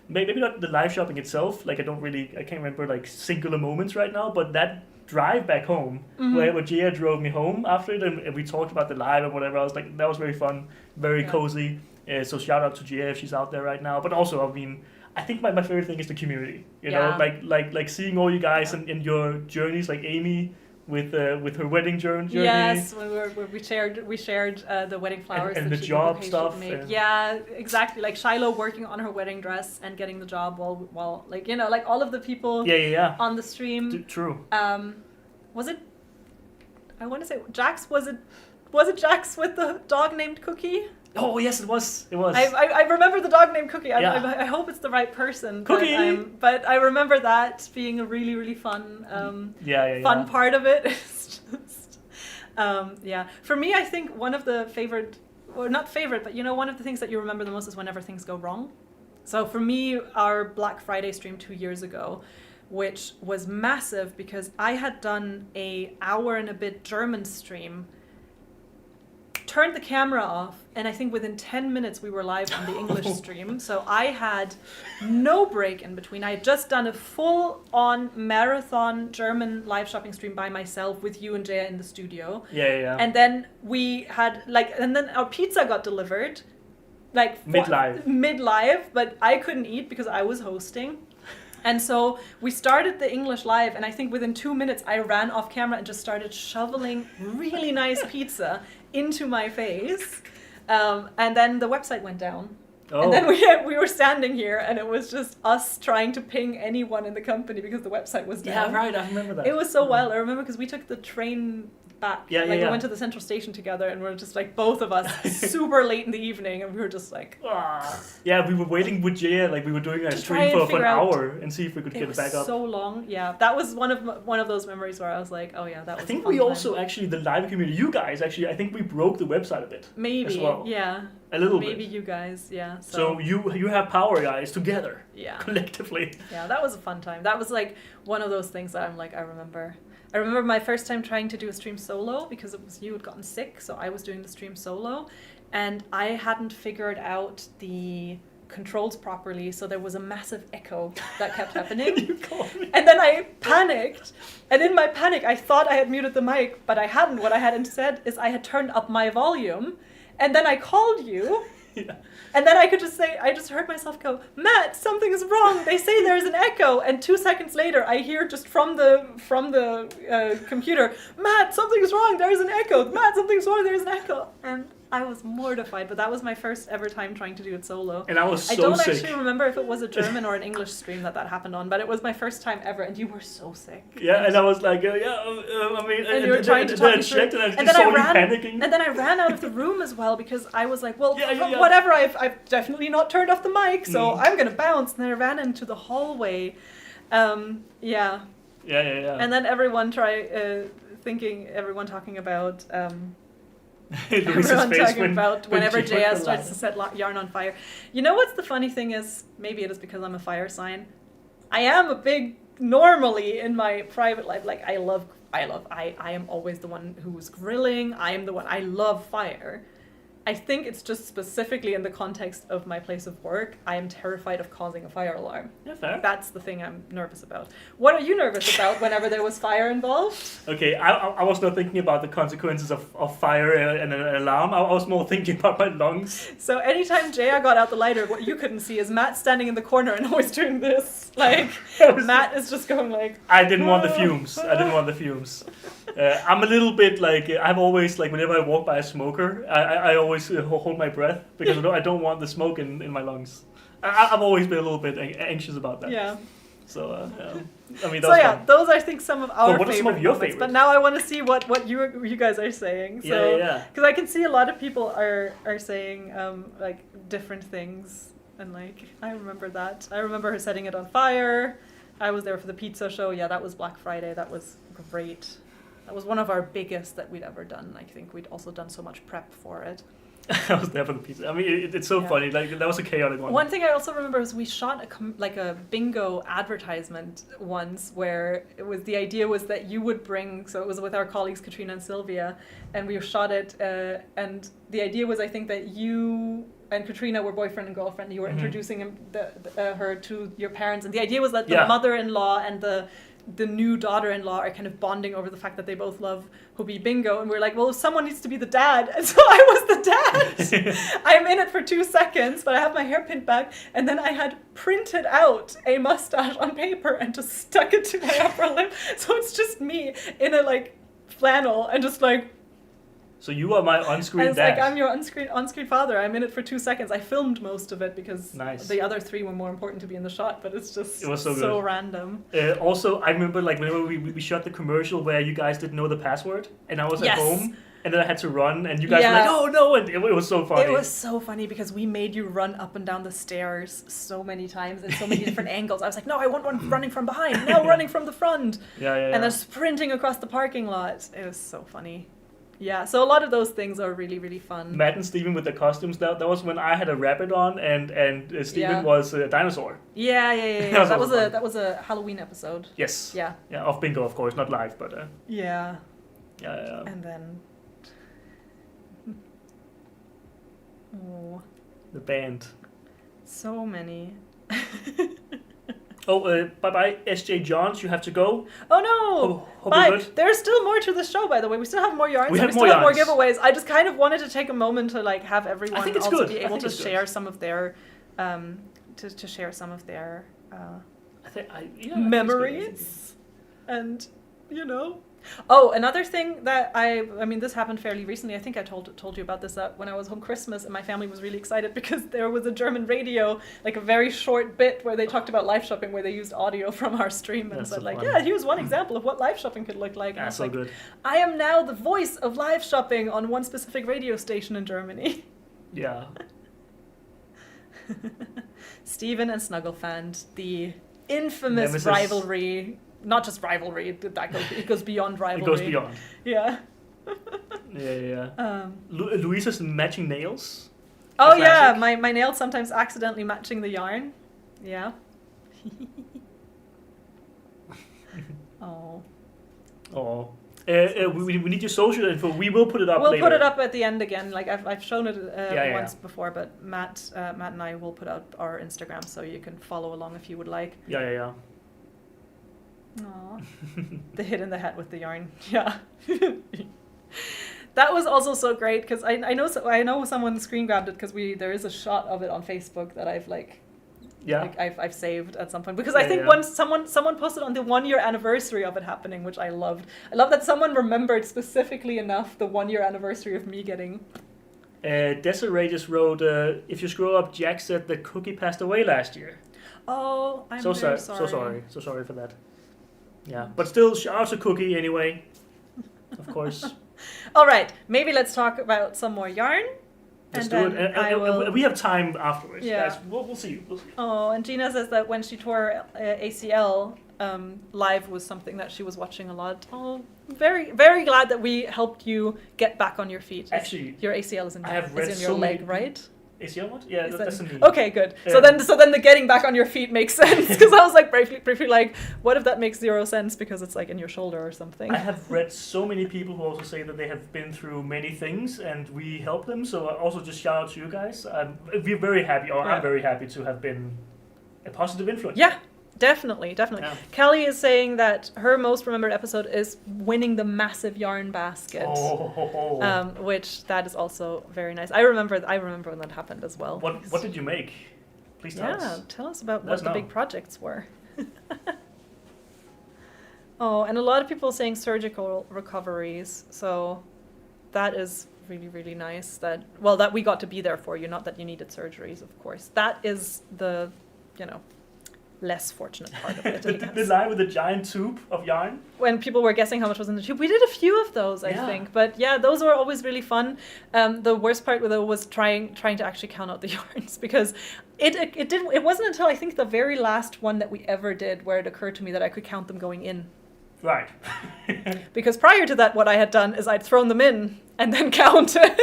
maybe not the live shopping itself, like I can't remember like singular moments right now, but that drive back home where Gia drove me home after it, and we talked about the live and whatever. I was like, that was very fun, very cozy. So shout out to Gia if she's out there right now. But also, I mean, I think my favorite thing is the community. You know, like seeing all you guys and your journeys, like Amy with her wedding journey. Yes, we shared the wedding flowers and the job stuff. Yeah, exactly. Like Shiloh working on her wedding dress and getting the job while like, you know, like all of the people on the stream. True. Was it? I want to say Jax. Was it Jax with the dog named Cookie? Oh yes, it was. I remember the dog named Cookie. I hope it's the right person. Cookie. But I remember that being a really, really fun fun part of it. It's just For me, I think one of the not favorite, but one of the things that you remember the most is whenever things go wrong. So for me, our Black Friday stream 2 years ago, which was massive because I had done an hour and a bit German stream, turned the camera off, and I think within 10 minutes we were live on the English stream. So I had no break in between. I had just done a full-on marathon German live shopping stream by myself with you and Jaya in the studio. Yeah. And then we had and then our pizza got delivered, mid-live, but I couldn't eat because I was hosting. And so we started the English live, and I think within 2 minutes I ran off camera and just started shoveling really nice pizza into my face. And then the website went down. Oh. And then we were standing here, and it was just us trying to ping anyone in the company because the website was down. Yeah, right. I remember that. It was so wild. I remember because we took the train back. Yeah, we yeah. went to the central station together, and we were just like both of us super late in the evening, and we were just like, Yeah, we were waiting with Jaya, like we were doing a To try stream and for an figure out- hour and see if we could it get it was back up. so long. Yeah, that was one of those memories where I was like, oh yeah, that was. I think a fun we time. also actually the live community, you guys actually, I think we broke the website a bit. maybe as well. yeah A little maybe bit. you guys yeah So you have power, guys, together, yeah. collectively. Yeah, that was a fun time. That was like one of those things that I'm like, I remember. I remember my first time trying to do a stream solo because it was you had gotten sick, so I was doing the stream solo, and I hadn't figured out the controls properly, so there was a massive echo that kept happening. You called me. And then I panicked, and in my panic I thought I had muted the mic, but I hadn't. What I had instead is I had turned up my volume, and then I called you. Yeah. And then I could just say, I just heard myself go, Matt, something is wrong. They say there's an echo. And 2 seconds later, I hear just from the computer, Matt, something's wrong. There's an echo. Matt, something's wrong. There's an echo. And I was mortified, but that was my first ever time trying to do it solo. And I was so I don't sick. actually remember if it was a German or an English stream that happened on, but it was my first time ever, and you were so sick. Yeah, and I was like, I mean, And you were trying to then I talk me through checked and I and just then saw I you ran, panicking. and then I ran out of the room as well because I was like, well, Yeah. whatever, I've definitely not turned off the mic, so I'm gonna bounce. And then I ran into the hallway, yeah. And then everyone everyone talking about. Louise's Everyone face talking when about when whenever she put JS the starts line. to set yarn on fire. You know what's the funny thing is, maybe it is because I'm a fire sign. I am a big, normally in my private life, like I am always the one who's grilling. I love fire. I think it's just specifically in the context of my place of work, I am terrified of causing a fire alarm. Yeah, fair. That's the thing I'm nervous about. What are you nervous about whenever there was fire involved? Okay, I was not thinking about the consequences of fire and an alarm. I was more thinking about my lungs. So anytime Jaya got out the lighter, what you couldn't see is Matt standing in the corner and always doing this. Like, Matt is just going like... I didn't want the fumes. I'm a little bit like, I've always, like, whenever I walk by a smoker, I always hold my breath because I don't want the smoke in my lungs. I've always been a little bit anxious about that. Yeah. So, I mean, that So was yeah, fun. those are, I think, some of our What are favorite some of your moments. But favorites? now I want to see what you guys are saying. So, Yeah. because I can see a lot of people are saying like different things, and like I remember that. I remember her setting it on fire. I was there for the pizza show. Yeah, that was Black Friday. That was great. That was one of our biggest that we'd ever done. I think we'd also done so much prep for it. I was there for the pizza. I mean, it's so Yeah. funny. Like, that was a chaotic one. One thing I also remember is we shot a bingo advertisement once where the idea was that you would bring, so it was with our colleagues Katrina and Sylvia, and we shot it, and the idea was, I think, that you and Katrina were boyfriend and girlfriend. You were introducing her to your parents, and the idea was that the mother-in-law and the new daughter-in-law are kind of bonding over the fact that they both love Hobbii bingo, and we're like, well, someone needs to be the dad, and so I was the dad. I'm in it for 2 seconds, but I have my hair pinned back, and then I had printed out a mustache on paper and just stuck it to my upper lip, so it's just me in a like flannel and just like. So you are my I on-screen was dad. like, I'm your on-screen father. I'm in it for 2 seconds. I filmed most of it because Nice. the other 3 were more important to be in the shot, but it's just It was so good. random. Also, I remember like whenever we shot the commercial where you guys didn't know the password, and I was Yes. at home, and then I had to run, and you guys were Yeah. like, "Oh no!" And it was so funny. It was so funny because we made you run up and down the stairs so many times in so many different angles. I was like, no, I want one running from behind, no, running from the front. Yeah. And then sprinting across the parking lot. It was so funny. Yeah, so a lot of those things are really, really fun. Matt and Steven with the costumes. That was when I had a rabbit on, and Steven Yeah. was a dinosaur. Yeah. That was fun. That was a Halloween episode. Yes. Yeah. Yeah, of bingo, of course, not live, but Yeah. yeah. And then... Oh, The band. so many. Oh, bye-bye, SJ Johns, you have to go. Oh no! Hope Bye. you're good. There's still more to the show, by the way. We still have more yarns. We and have we more still have more yarns. giveways. I just kind of wanted to take a moment to like have everyone I think it's also good. be I able think to it's good. share some of their, to share some of their I think, yeah, I think it's good. memories, and you know, Oh, another thing that I mean, this happened fairly recently. I think I told you about this when I was home Christmas, and my family was really excited because there was a German radio, like a very short bit where they talked about live shopping, where they used audio from our stream and That's said so like, fun. yeah, here's one example of what live shopping could look like. And I That's was so like, good. I am now the voice of live shopping on one specific radio station in Germany. Yeah. Stephen and Snugglefant, the infamous Nemesis. rivalry. Not just rivalry, it goes beyond rivalry. It goes beyond. Yeah. Yeah. Louisa's matching nails. Oh The yeah, classic. my nails sometimes accidentally matching the yarn. Yeah. Oh. Oh. We need your social info. We will put it up We'll later. put it up at the end again. Like I've shown it Yeah. once before, but Matt and I will put up our Instagram so you can follow along if you would like. Yeah. Aw. The hit in the head with the yarn. Yeah. That was also so great because I know someone screen grabbed it because there is a shot of it on Facebook that I've I've saved at some point because I think once someone posted on the 1 year anniversary of it happening, which I loved. I love that someone remembered specifically enough the 1 year anniversary of me getting. Desiree just wrote, if you scroll up, Jack said the cookie passed away last year. Oh, I'm So very sorry. So sorry for that. Yeah, but still, shout out to Cookie anyway. Of course. All right, maybe let's talk about some more yarn. Let's and do then it. I will... And we have time afterwards. Yeah. Guys, we'll see. We'll see. Oh, and Gina says that when she tore ACL, live was something that she was watching a lot. Oh, very, very glad that we helped you get back on your feet. Actually, your ACL is in, I have read is in your so leg, many- right? ACL what? Yeah, that's a knee. Okay, good. Yeah. So then the getting back on your feet makes sense because I was like briefly like, what if that makes zero sense because it's like in your shoulder or something? I have read so many people who also say that they have been through many things and we help them. So also just shout out to you guys. We're very happy, or Yeah. I'm very happy to have been a positive influence. Yeah. Definitely. Yeah. Kelly is saying that her most remembered episode is winning the massive yarn basket, Oh. which that is also very nice. I remember when that happened as well. What did you make? Please tell us. Yeah, tell us about Let what us the know. big projects were. Oh, and a lot of people saying surgical recoveries. So that is really, really nice that we got to be there for you, not that you needed surgeries, of course. That is the, less fortunate part of it. I The guess. line with the giant tube of yarn. When people were guessing how much was in the tube, we did a few of those, I Yeah. think. But yeah, those were always really fun. The worst part though was trying to actually count out the yarns because it wasn't until I think the very last one that we ever did where it occurred to me that I could count them going in. Right. Because prior to that, what I had done is I'd thrown them in and then counted,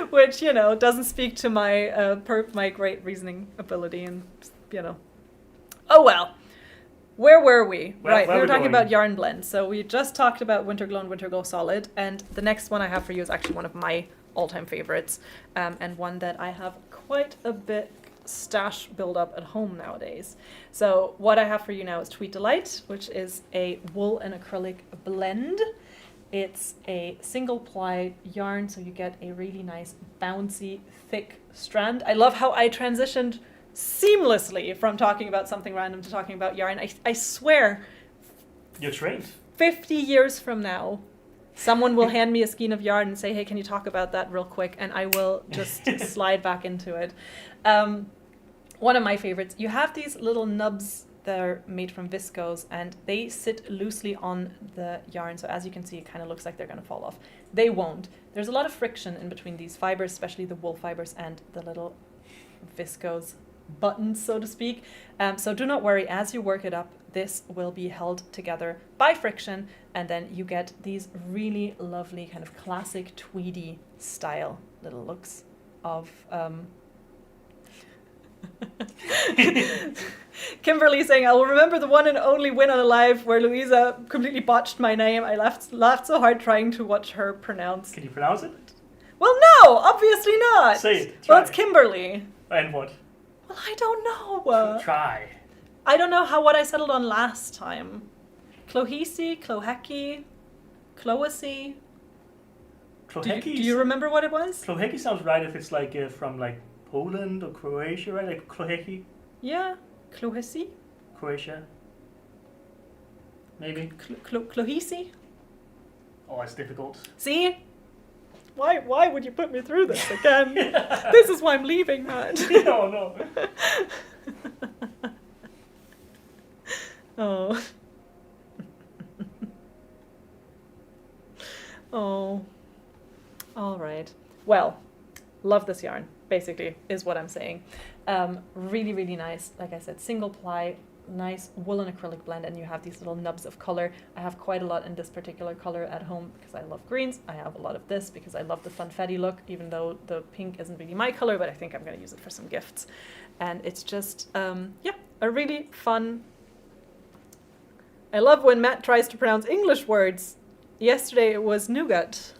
which doesn't speak to my my great reasoning ability and. Oh well. Where were we? Where We were talking going? about yarn blends. So we just talked about Winter Glow and Winter Glow Solid, and the next one I have for you is actually one of my all-time favorites, and one that I have quite a bit stash build up at home nowadays. So what I have for you now is Tweed Delight, which is a wool and acrylic blend. It's a single ply yarn, so you get a really nice bouncy, thick strand. I love how I transitioned seamlessly from talking about something random to talking about yarn. I swear, You're trained. 50 years from now, someone will hand me a skein of yarn and say, hey, can you talk about that real quick? And I will just slide back into it. One of my favorites, you have these little nubs that are made from viscose and they sit loosely on the yarn. So as you can see, it kind of looks like they're going to fall off. They won't. There's a lot of friction in between these fibers, especially the wool fibers and the little viscose buttons, so to speak. So do not worry, as you work it up, this will be held together by friction, and then you get these really lovely kind of classic tweedy style little looks of Kimberly saying, I will remember the one and only win on a live where Louisa completely botched my name. I laughed so hard trying to watch her pronounce. Can you pronounce it? Well, no, obviously not. Say it. Well, Try. it's Kimberly. And what? Well, I don't know. Try. I don't know what I settled on last time. Clohesi, Cloheki, Cloacy. Cloheki. Do you remember what it was? Cloheki sounds right if it's like from like Poland or Croatia, right? Like Cloheki, Yeah, Clohesi. Croatia. Maybe. Clohisi? Oh, it's difficult. See? Why would you put me through this again? This is why I'm leaving, Matt. No. Oh. Oh. All right. Well, love this yarn, basically, is what I'm saying. Really, really nice. Like I said, single ply, nice wool and acrylic blend, and you have these little nubs of color. I have quite a lot in this particular color at home because I love greens. I have a lot of this because I love the funfetti look, even though the pink isn't really my color, but I think I'm going to use it for some gifts. And it's just, yeah, a really fun. I love when Matt tries to pronounce English words. Yesterday it was nougat.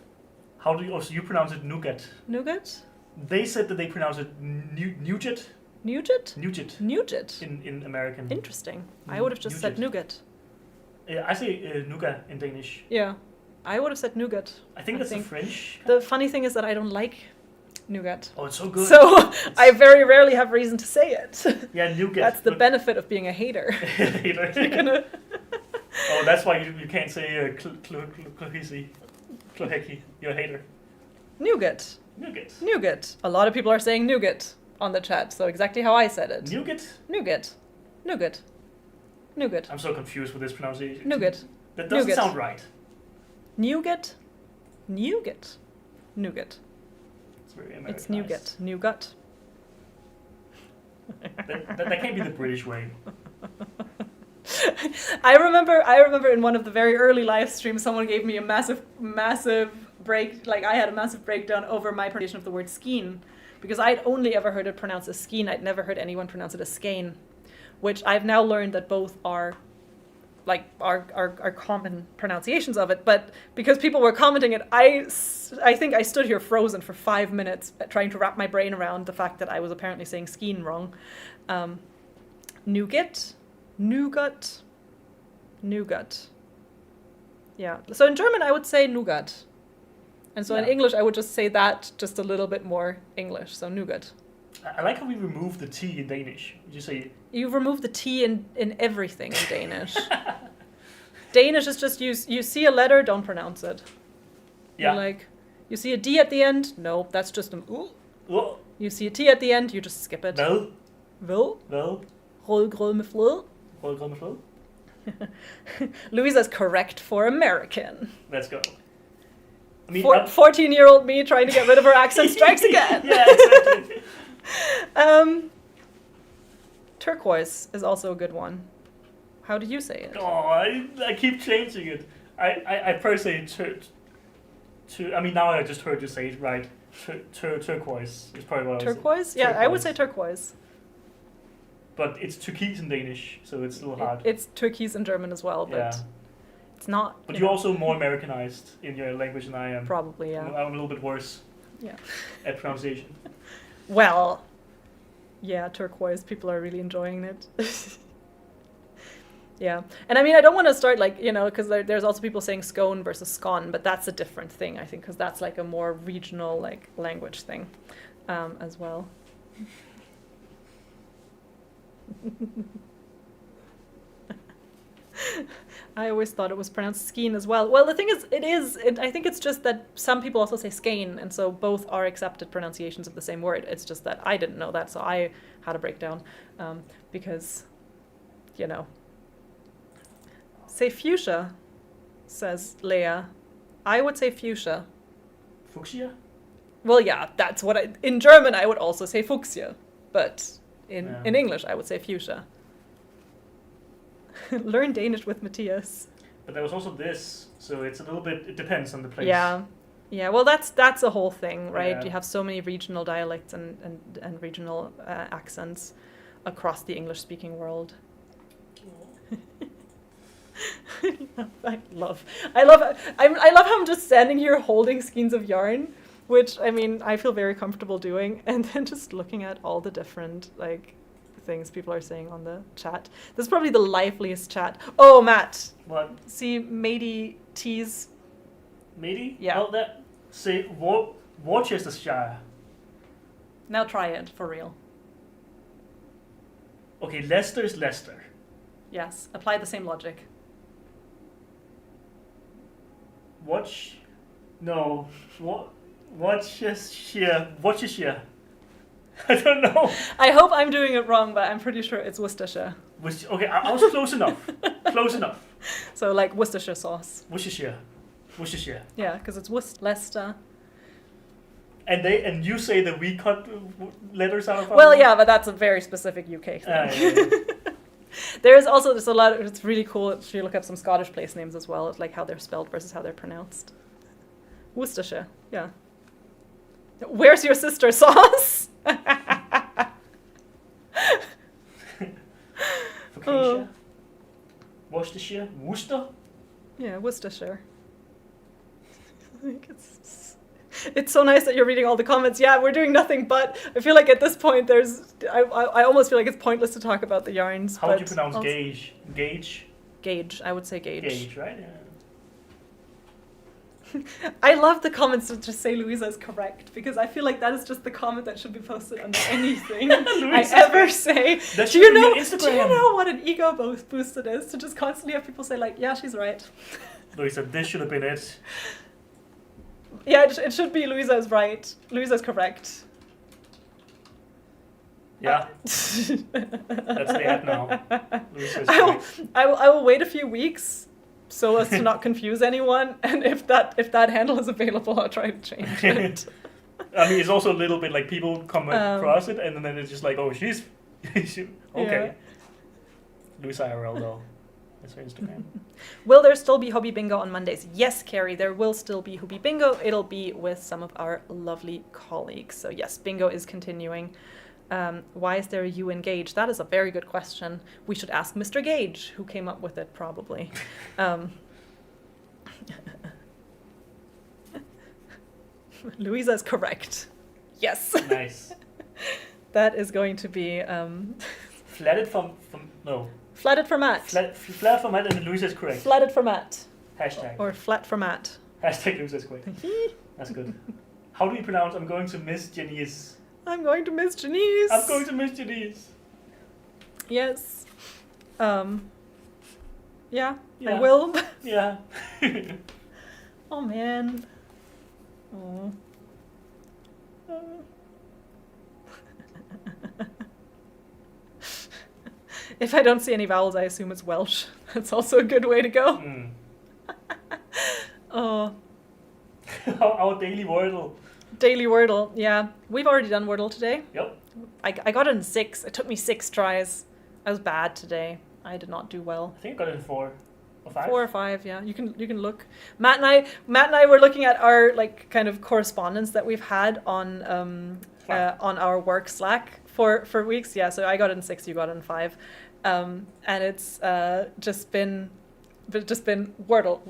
How do you? Oh, so you pronounce it nougat? Nougat? They said that they pronounce it nougat. Nougat? Nougat. Nougat. In American. Interesting. I would have just said nougat. I say nougat in Danish. Yeah, I would have said nougat. I think that's the French. The funny thing is that I don't like nougat. Oh, it's so good. So I very rarely have reason to say it. Yeah, nougat. That's the benefit of being a hater. Hater. You're gonna... Oh, that's why you can't say clohisi. Cloheki. You're a hater. Nougat. Nougat. Nougat. A lot of people are saying nougat on the chat, so exactly how I said it. Nougat? Nougat. Nougat. Nougat. I'm so confused with this pronunciation. Nougat. That doesn't Nougat. sound right. Nougat. Nougat. Nougat. It's very Americanized. It's nougat. Nougat. That can't be the British way. I remember in one of the very early live streams, someone gave me a massive break. Like I had a massive breakdown over my pronunciation of the word skein, because I'd only ever heard it pronounced as skein. I'd never heard anyone pronounce it as skein, which I've now learned that both are common pronunciations of it. But because people were commenting it, I think I stood here frozen for 5 minutes trying to wrap my brain around the fact that I was apparently saying skein wrong. Nougat. Nougat. Nougat. Yeah. So in German, I would say nougat. And so in English, I would just say that just a little bit more English. So nougat. I like how we remove the T in Danish. You say... You remove the T in everything in Danish. Danish is just, you see a letter, don't pronounce it. Yeah. You're like, you see a D at the end? No, that's just an ooh. Oh. You see a T at the end, you just skip it. Vel. Vel? Vel. Rødgrød med fløde. Rødgrød med fløde. Louisa's correct for American. Let's go. I mean, 14-year-old me trying to get rid of her accent strikes again. Yeah, exactly. Turquoise is also a good one. How do you say it? Oh, I keep changing it. I first say I mean, now I just heard you say it right. Turquoise is probably what I was Turquoise? Yeah, I would say turquoise. But it's turquoise in Danish, so it's a little hard. It's turquoise in German as well, but it's not. But you're also more Americanized in your language than I am. Probably, yeah. I'm a little bit worse at pronunciation. Well, yeah, turquoise, people are really enjoying it. Yeah. And I mean, I don't want to start because there's also people saying scone versus scone, but that's a different thing, I think, because that's like a more regional language thing as well. I always thought it was pronounced skein as well. Well, the thing is, I think it's just that some people also say skein, and so both are accepted pronunciations of the same word. It's just that I didn't know that, so I had a breakdown because, say fuchsia, says Leah. I would say fuchsia. Fuchsia? Well, yeah, that's what in German I would also say fuchsia, but in English I would say fuchsia. Learn Danish with Matthias. But there was also this, so it's a little bit, it depends on the place. Yeah. Well, that's a whole thing, right? Yeah. You have so many regional dialects and regional accents across the English-speaking world. I love how I'm just standing here holding skeins of yarn, which I mean I feel very comfortable doing, and then just looking at all the different things people are saying on the chat. This is probably the liveliest chat. Oh, Matt. What? See, matey tease. Matey? Yeah. Well, say Worcestershire. Now try it for real. Okay, Leicester is Leicester. Yes, apply the same logic. Watch. No. Worcestershire. I don't know. I hope I'm doing it wrong, but I'm pretty sure it's Worcestershire. Okay, I was close enough. Close enough. So like Worcestershire sauce. Worcestershire. Yeah, because it's Leicester. And you say that we cut letters out of our Well, name? yeah, but that's a very specific UK thing. Yeah. There's a lot. It's really cool if you look up some Scottish place names as well. It's like how they're spelled versus how they're pronounced. Worcestershire. Yeah. Where's your sister sauce? Focaccia. Worcestershire. Worcester. Yeah, Worcestershire. It's so nice that you're reading all the comments. Yeah, we're doing nothing, but I feel like at this point I almost feel like it's pointless to talk about the yarns. How would you pronounce gauge? Gauge. I would say gauge. Gauge, right? Yeah. I love the comments that just say Louisa is correct, because I feel like that is just the comment that should be posted under anything I ever say. Do you know what an ego boost it is to just constantly have people say like, yeah, she's right. Louisa, this should have been it. Yeah, it should be Louisa is right. Louisa is correct. Yeah. That's the ad now. Louisa is I correct. will wait a few weeks so as to not confuse anyone, and if that handle is available, I'll try to change it. I mean, it's also a little bit like people come across it, and then it's just like, oh, she's okay. Yeah. Louisa IRL though. That's her Instagram. Will there still be Hobbii Bingo on Mondays? Yes, Carrie, there will still be Hobbii Bingo. It'll be with some of our lovely colleagues. So yes, Bingo is continuing. Why is there a U in Gage? That is a very good question. We should ask Mr. Gage, who came up with it, probably. Louisa is correct. Yes. Nice. That is going to be... Flatted Flatted format. Flat format, and Louisa is correct. Flatted format. Hashtag. Or flat format. Hashtag Louisa is correct. That's good. How do you pronounce I'm going to miss Janice? I'm going to miss Janice. I'm going to miss Janice. Yes. Yeah, Yeah. I will. Yeah. Oh, man. Oh. If I don't see any vowels, I assume it's Welsh. That's also a good way to go. Mm. Oh. Our daily Wordle. Daily Wordle, yeah. We've already done Wordle today. Yep. I got it in 6. It took me 6 tries. I was bad today. I did not do well. I think I got it in 4 or 5. 4 or 5, yeah. You can look. Matt and I were looking at our like kind of correspondence that we've had on our work Slack for weeks. Yeah, so I got it in 6, you got it in 5. And it's just been Wordle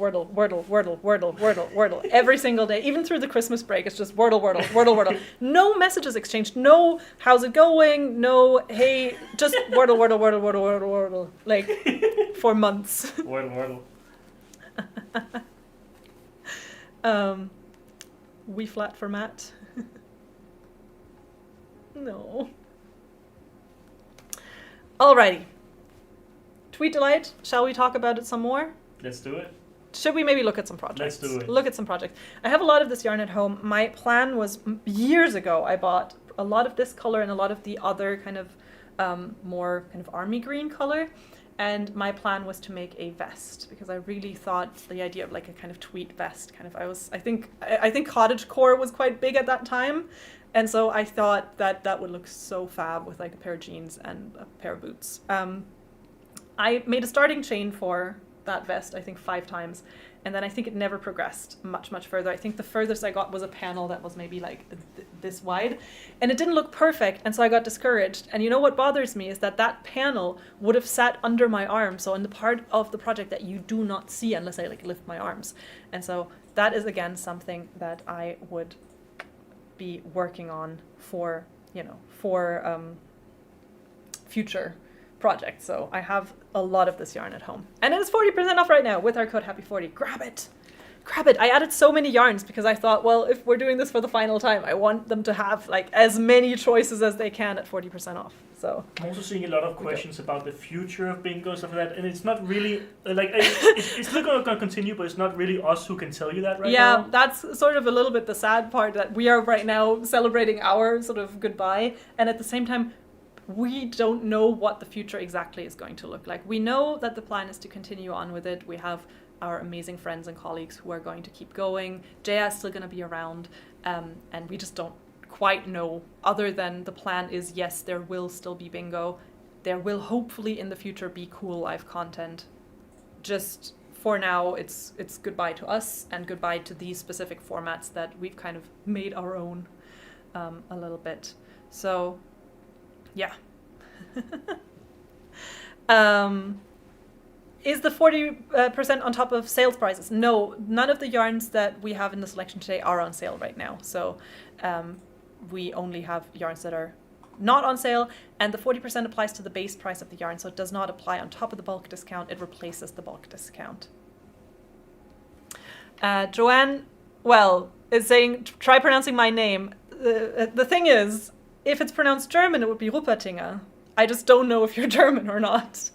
every single day, even through the Christmas break. It's just Wordle. No messages exchanged, no how's it going, no hey, just Wordle, like for months. Wordle. We flat for Matt. No. Alrighty. Tweed Delight, shall we talk about it some more? Let's do it. Should we maybe look at some projects? Let's do it. Look at some projects. I have a lot of this yarn at home. My plan was years ago, I bought a lot of this color and a lot of the other kind of more kind of army green color. And my plan was to make a vest, because I really thought the idea of like a kind of tweed vest kind of, I think cottagecore was quite big at that time. And so I thought that would look so fab with like a pair of jeans and a pair of boots. I made a starting chain for that vest, I think 5 times, and then I think it never progressed much further. I think the furthest I got was a panel that was maybe like this wide, and it didn't look perfect, and so I got discouraged. And you know what bothers me is that panel would have sat under my arm, so in the part of the project that you do not see unless I like lift my arms. And so that is again something that I would be working on for future project. So I have a lot of this yarn at home, and it is 40% off right now with our code Happy40. Grab it. I added so many yarns because I thought, well, if we're doing this for the final time, I want them to have like as many choices as they can at 40% off. So I'm also seeing a lot of questions about the future of bingo, stuff like that, and it's not really it's still going to continue, but it's not really us who can tell you that right now. yeah, that's sort of a little bit the sad part, that we are right now celebrating our sort of goodbye, and at the same time, we don't know what the future exactly is going to look like. We know that the plan is to continue on with it. We have our amazing friends and colleagues who are going to keep going. Jaya is still going to be around, and we just don't quite know, other than the plan is, yes, there will still be bingo. There will hopefully in the future be cool live content. Just for now, it's goodbye to us and goodbye to these specific formats that we've kind of made our own a little bit. So, yeah. Is the 40% on top of sales prices? No, none of the yarns that we have in the selection today are on sale right now. So we only have yarns that are not on sale, and the 40% applies to the base price of the yarn, so it does not apply on top of the bulk discount. It replaces the bulk discount. Joanne, well, is saying, try pronouncing my name. The thing is, if it's pronounced German, it would be Ruppertinger. I just don't know if you're German or not.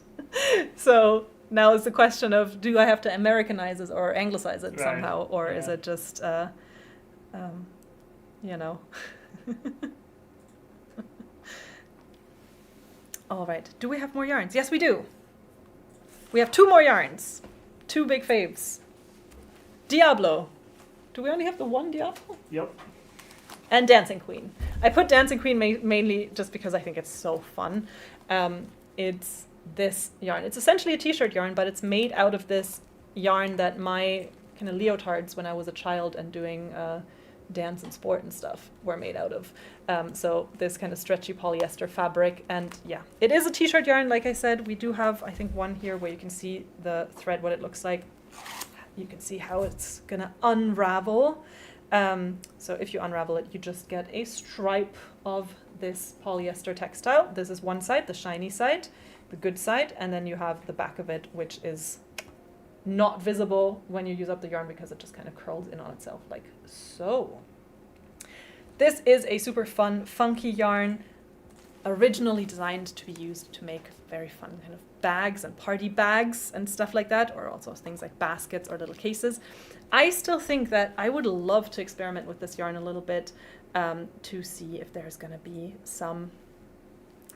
So now is the question of, do I have to Americanize it or Anglicize it somehow, or is it just, you know. All right. Do we have more yarns? Yes, we do. We have 2 more yarns. 2 big faves. Diablo. Do we only have the one Diablo? Yep. And Dancing Queen. I put Dancing Queen mainly just because I think it's so fun. It's this yarn. It's essentially a t-shirt yarn, but it's made out of this yarn that my kind of leotards when I was a child and doing dance and sport and stuff were made out of. So this kind of stretchy polyester fabric, and yeah, it is a t-shirt yarn. Like I said, we do have, I think, one here where you can see the thread, what it looks like. You can see how it's gonna unravel. So if you unravel it, you just get a stripe of this polyester textile. This is one side, the shiny side, the good side, and then you have the back of it, which is not visible when you use up the yarn because it just kind of curls in on itself like so. This is a super fun, funky yarn, originally designed to be used to make very fun kind of bags and party bags and stuff like that, or also things like baskets or little cases. I still think that I would love to experiment with this yarn a little bit to see if there's going to be some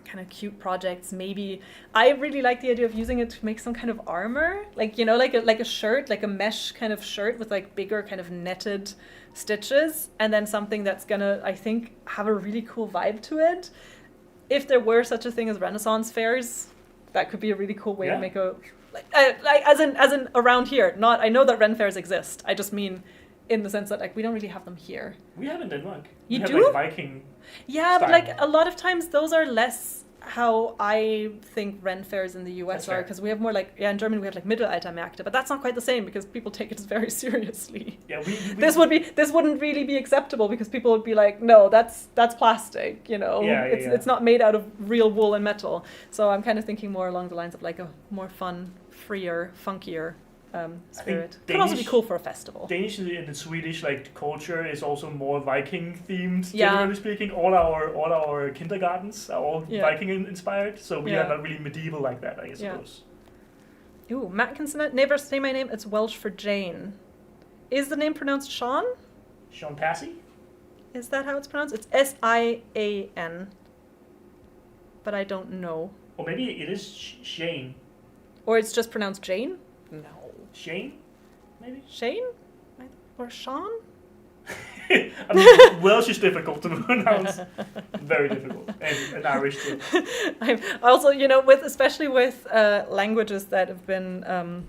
kind of cute projects. Maybe I really like the idea of using it to make some kind of armor, like, you know, like a shirt, like a mesh kind of shirt with like bigger kind of netted stitches, and then something that's gonna, I think, have a really cool vibe to it. If there were such a thing as Renaissance fairs, that could be a really cool way to make a like as in around here. Not, I know that Ren fairs exist. I just mean in the sense that like we don't really have them here. We have in Denmark. You we have, do? like, Viking. Yeah, style. but like a lot of times those are less how I think Ren fairs in the US are, because we have more like, in Germany we have like Mittelaltermärkte, but that's not quite the same because people take it very seriously. Yeah, this wouldn't really be acceptable because people would be like, no, that's plastic, you know. It's not made out of real wool and metal. So I'm kind of thinking more along the lines of like a more fun, freer, funkier spirit. Could also be cool for a festival. Danish and the Swedish like culture is also more Viking themed. Generally speaking, all our kindergartens are all Viking inspired. So we are not really medieval like that, I suppose. Ooh, Matt can never say my name. It's Welsh for Jane. Is the name pronounced Sean? Sean Passy? Is that how it's pronounced? It's S-I-A-N. But I don't know. Or maybe it is Shane. Or it's just pronounced Jane? No. Shane? Maybe? Shane? Or Sean? I mean, Welsh is difficult to pronounce. Very difficult. And Irish too. I'm also, you know, especially with languages that have been,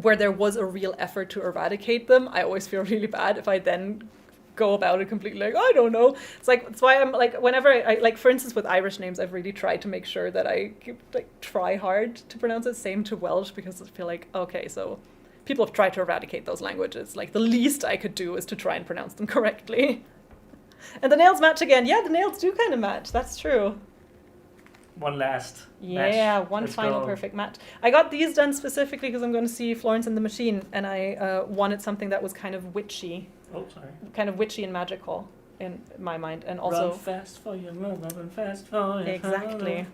where there was a real effort to eradicate them, I always feel really bad if I then go about it completely like, I don't know. It's why I'm like, whenever I like, for instance, with Irish names, I've really tried to make sure that I like try hard to pronounce it. Same to Welsh, because I feel like, okay, so people have tried to eradicate those languages. Like the least I could do is to try and pronounce them correctly. And the nails match again. Yeah, the nails do kind of match. That's true. One last match. One final perfect match. I got these done specifically because I'm going to see Florence and the Machine, and I wanted something that was kind of witchy. Oh, sorry. Kind of witchy and magical. in my mind, and also run fast for your mother, run fast for your exactly. father.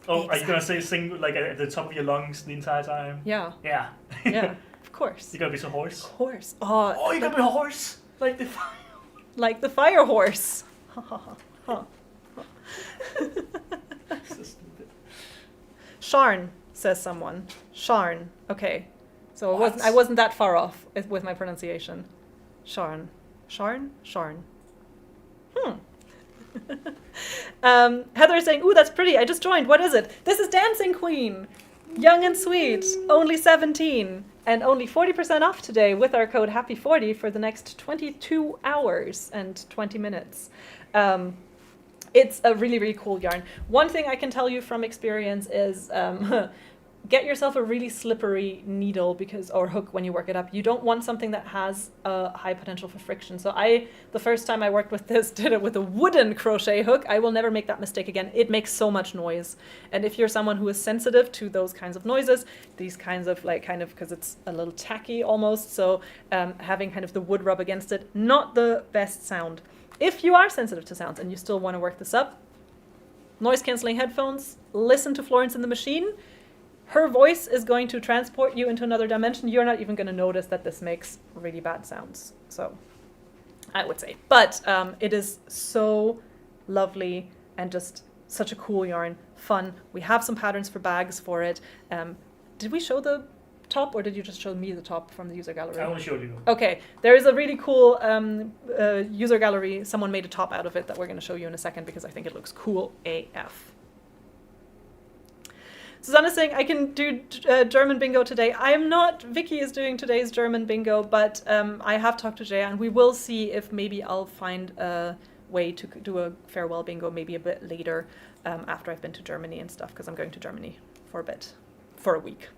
Oh, are you gonna say sing like at the top of your lungs the entire time? Yeah. Yeah. Yeah. Of course. You're gonna be so hoarse. Of course. Oh, Oh, you're gonna be hoarse like the. like the fire horse. So stupid. Sharn, says someone. Sharn. Okay. So What? I wasn't that far off with my pronunciation. Sharn. Sharn? Sharn. Heather is saying, ooh, that's pretty. I just joined. What is it? This is Dancing Queen. Young and sweet. Only 17. And only 40% off today with our code HAPPY40 for the next 22 hours and 20 minutes. It's a really, really cool yarn. One thing I can tell you from experience is get yourself a really slippery needle or hook when you work it up. You don't want something that has a high potential for friction. So the first time I worked with this, did it with a wooden crochet hook. I will never make that mistake again. It makes so much noise. And if you're someone who is sensitive to those kinds of noises, these kinds of because it's a little tacky almost. So having kind of the wood rub against it, not the best sound. If you are sensitive to sounds and you still want to work this up, noise cancelling headphones, listen to Florence in the Machine. Her voice is going to transport you into another dimension. You're not even going to notice that this makes really bad sounds. So I would say. But it is so lovely and just such a cool yarn. Fun. We have some patterns for bags for it. Did we show the top or did you just show me the top from the user gallery? I only showed you. Okay. There is a really cool user gallery. Someone made a top out of it that we're going to show you in a second because I think it looks cool AF. Susanna's saying, I can do German bingo today. I am not. Vicky is doing today's German bingo, but I have talked to Jay, and we will see if maybe I'll find a way to do a farewell bingo maybe a bit later after I've been to Germany and stuff, because I'm going to Germany for a week.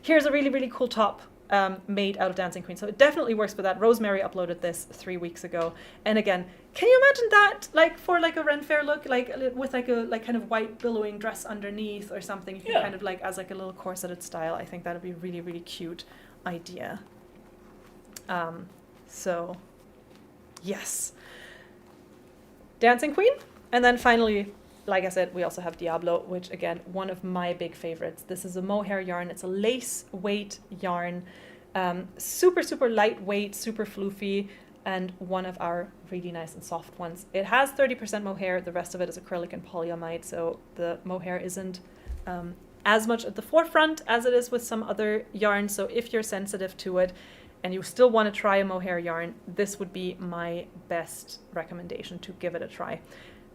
Here's a really, really cool top made out of Dancing Queen. So it definitely works for that. Rosemary uploaded this 3 weeks ago. And again, can you imagine that for a Ren Fair look, with a kind of white billowing dress underneath or something? You can kind of as a little corseted style. I think that would be a really, really cute idea. So yes. Dancing Queen. And then finally, like I said, we also have Diablo, which again, one of my big favorites. This is a mohair yarn. It's a lace weight yarn. Super, super lightweight, super floofy, and one of our really nice and soft ones. It has 30% mohair. The rest of it is acrylic and polyamide, so the mohair isn't as much at the forefront as it is with some other yarns. So if you're sensitive to it and you still want to try a mohair yarn, this would be my best recommendation to give it a try.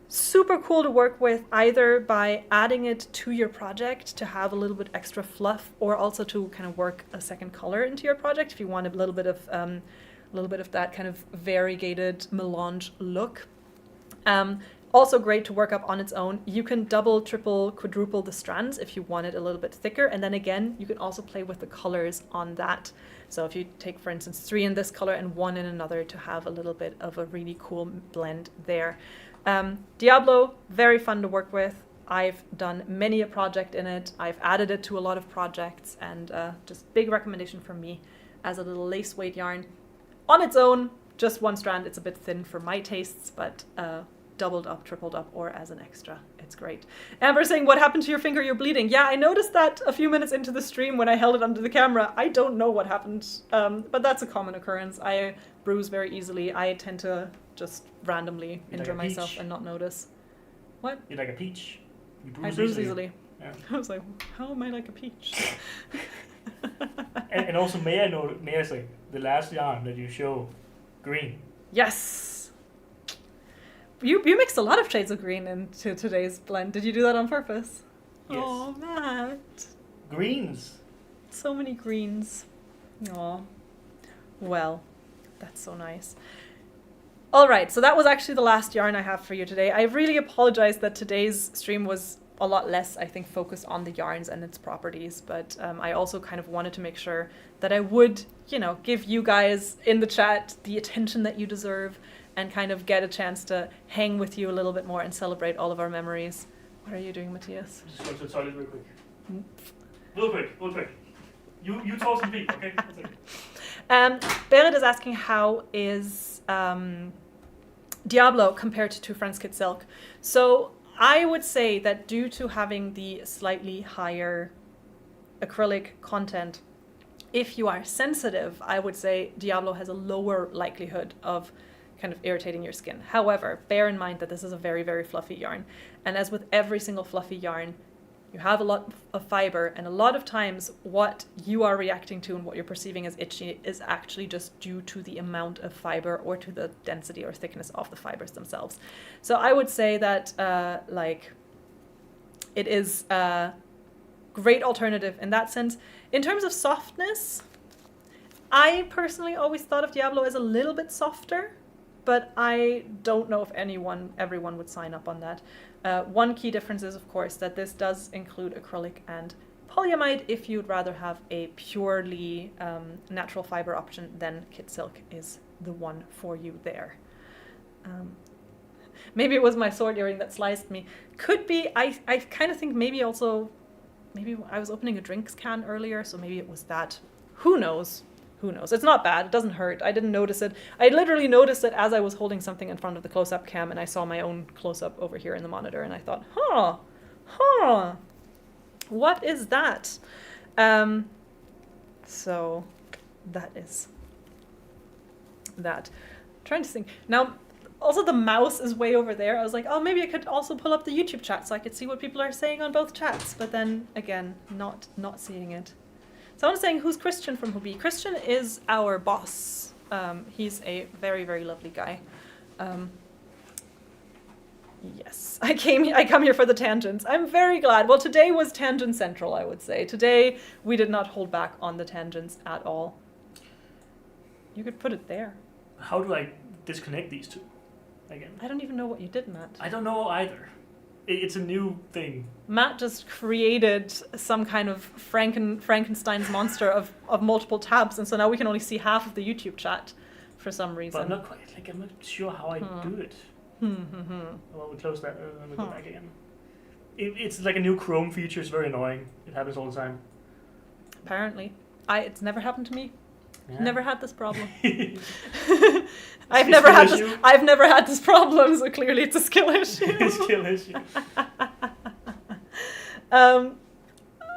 Super cool to work with, either by adding it to your project to have a little bit extra fluff, or also to kind of work a second color into your project if you want a little bit of that kind of variegated melange look. Also great to work up on its own. You can double, triple, quadruple the strands if you want it a little bit thicker, and then again you can also play with the colors on that. So if you take, for instance, 3 in this color and 1 in another, to have a little bit of a really cool blend there. Diablo, very fun to work with. I've done many a project in it. I've added it to a lot of projects, and just big recommendation from me as a little lace weight yarn. On its own, just 1 strand. It's a bit thin for my tastes, but doubled up, tripled up, or as an extra. It's great. Amber saying, what happened to your finger? You're bleeding. Yeah, I noticed that a few minutes into the stream when I held it under the camera. I don't know what happened, but that's a common occurrence. I bruise very easily. I tend to just randomly injure myself and not notice. What? You're like a peach. You bruise I bruise easily. Yeah. I was like, how am I like a peach? and also, may I say, the last yarn that you show, green. Yes. You mixed a lot of shades of green into today's blend. Did you do that on purpose? Yes. Oh, Matt. Greens. So many greens. Aw. Well, that's so nice. All right, so that was actually the last yarn I have for you today. I really apologize that today's stream was a lot less, I think, focused on the yarns and its properties, but I also kind of wanted to make sure that I would, give you guys in the chat the attention that you deserve and kind of get a chance to hang with you a little bit more and celebrate all of our memories. What are you doing, Matthias? Just go to the toilet real quick. Real quick. You talk some feet, okay? Berit is asking, how is Diablo compared to Friends Kit Silk. So I would say that due to having the slightly higher acrylic content, if you are sensitive, I would say Diablo has a lower likelihood of kind of irritating your skin. However, bear in mind that this is a very, very fluffy yarn. And as with every single fluffy yarn, you have a lot of fiber, and a lot of times what you are reacting to and what you're perceiving as itchy is actually just due to the amount of fiber or to the density or thickness of the fibers themselves. So I would say that it is a great alternative in that sense. In terms of softness, I personally always thought of Diablo as a little bit softer, but I don't know if everyone would sign up on that. One key difference is, of course, that this does include acrylic and polyamide. If you'd rather have a purely natural fiber option, then Kit Silk is the one for you there. Maybe it was my sword earring that sliced me. Could be. I kind of think maybe I was opening a drinks can earlier, so maybe it was that. Who knows? Who knows? It's not bad. It doesn't hurt. I didn't notice it. I literally noticed it as I was holding something in front of the close-up cam, and I saw my own close-up over here in the monitor, and I thought, what is that? So that is that. I'm trying to think. Now, also the mouse is way over there. I was like, oh, maybe I could also pull up the YouTube chat so I could see what people are saying on both chats. But then, again, not seeing it. Someone's saying, who's Christian from Hobbii? Christian is our boss. He's a very, very lovely guy. Yes, I come here for the tangents. I'm very glad. Well, today was tangent central, I would say. Today, we did not hold back on the tangents at all. You could put it there. How do I disconnect these two again? I don't even know what you did, Matt. I don't know either. It's a new thing. Matt just created some kind of Frankenstein's monster of multiple tabs, and so now we can only see half of the YouTube chat for some reason. But I'm not quite, I'm not sure how I do it. Well, we close that and then we go back again. It's like a new Chrome feature. It's very annoying. It happens all the time. Apparently. It's never happened to me. Yeah. Never had this problem. I've never had this problem, so clearly it's a skill issue. It's a skill issue.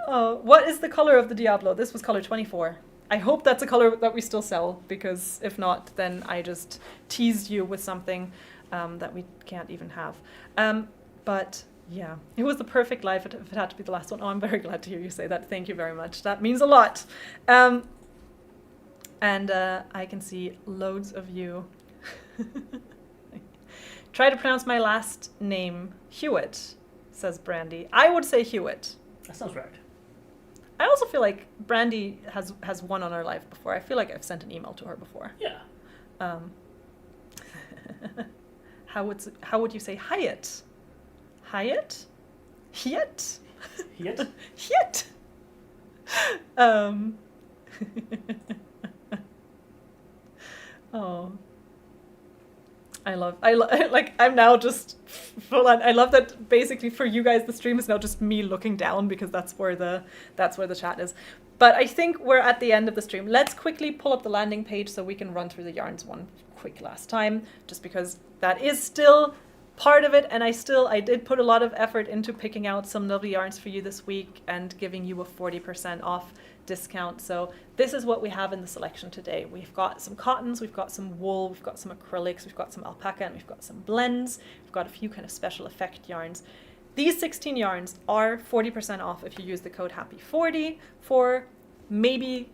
What is the color of the Diablo? This was color 24. I hope that's a color that we still sell, because if not, then I just teased you with something that we can't even have. But yeah, it was the perfect life if it had to be the last one. Oh, I'm very glad to hear you say that. Thank you very much. That means a lot. And I can see loads of you. Try to pronounce my last name. Hewitt, says Brandy. I would say Hewitt. That sounds right. I also feel like Brandy has won on our live before. I feel like I've sent an email to her before. Yeah. How would you say Hyatt? Hyatt? Hiet? Hiet? Hiet. Oh, I'm now just full on. I love that basically for you guys the stream is now just me looking down, because that's where the chat is. But I think we're at the end of the stream. Let's quickly pull up the landing page so we can run through the yarns one quick last time, just because that is still part of it, and I did put a lot of effort into picking out some lovely yarns for you this week and giving you a 40% off discount. So this is what we have in the selection today. We've got some cottons, we've got some wool, we've got some acrylics, we've got some alpaca, and we've got some blends. We've got a few kind of special effect yarns. These 16 yarns are 40% off if you use the code HAPPY40 for maybe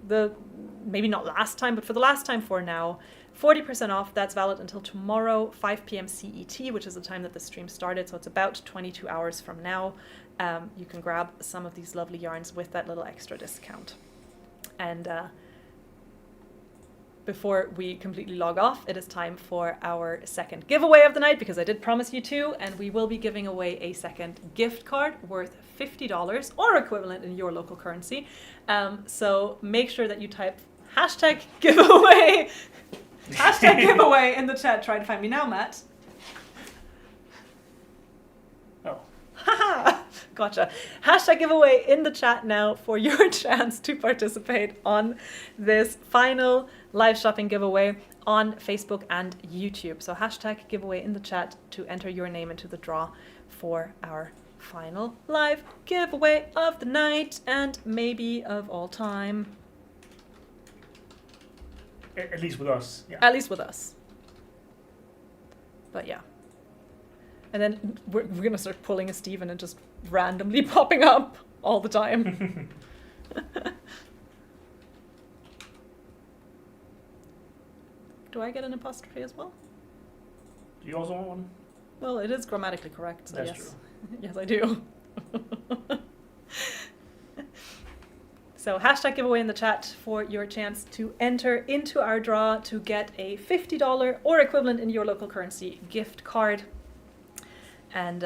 not last time, but for the last time for now. 40% off, that's valid until tomorrow, 5 p.m. CET, which is the time that the stream started, so it's about 22 hours from now. You can grab some of these lovely yarns with that little extra discount. And before we completely log off, it is time for our second giveaway of the night, because I did promise you two, and we will be giving away a second gift card worth $50 or equivalent in your local currency. So make sure that you type #giveaway #giveaway in the chat. Try to find me now, Matt. Oh. Haha, gotcha. #giveaway in the chat now for your chance to participate on this final live shopping giveaway. on Facebook and YouTube. So hashtag giveaway in the chat to enter your name into the draw for our final live giveaway of the night and maybe of all time. At least with us. Yeah. At least with us. But yeah. And then we're going to start pulling a Steven and just randomly popping up all the time. Do I get an apostrophe as well? Do you also want one? Well, it is grammatically correct, so That's yes. true. Yes, I do. So hashtag giveaway in the chat for your chance to enter into our draw to get a $50 or equivalent in your local currency gift card. And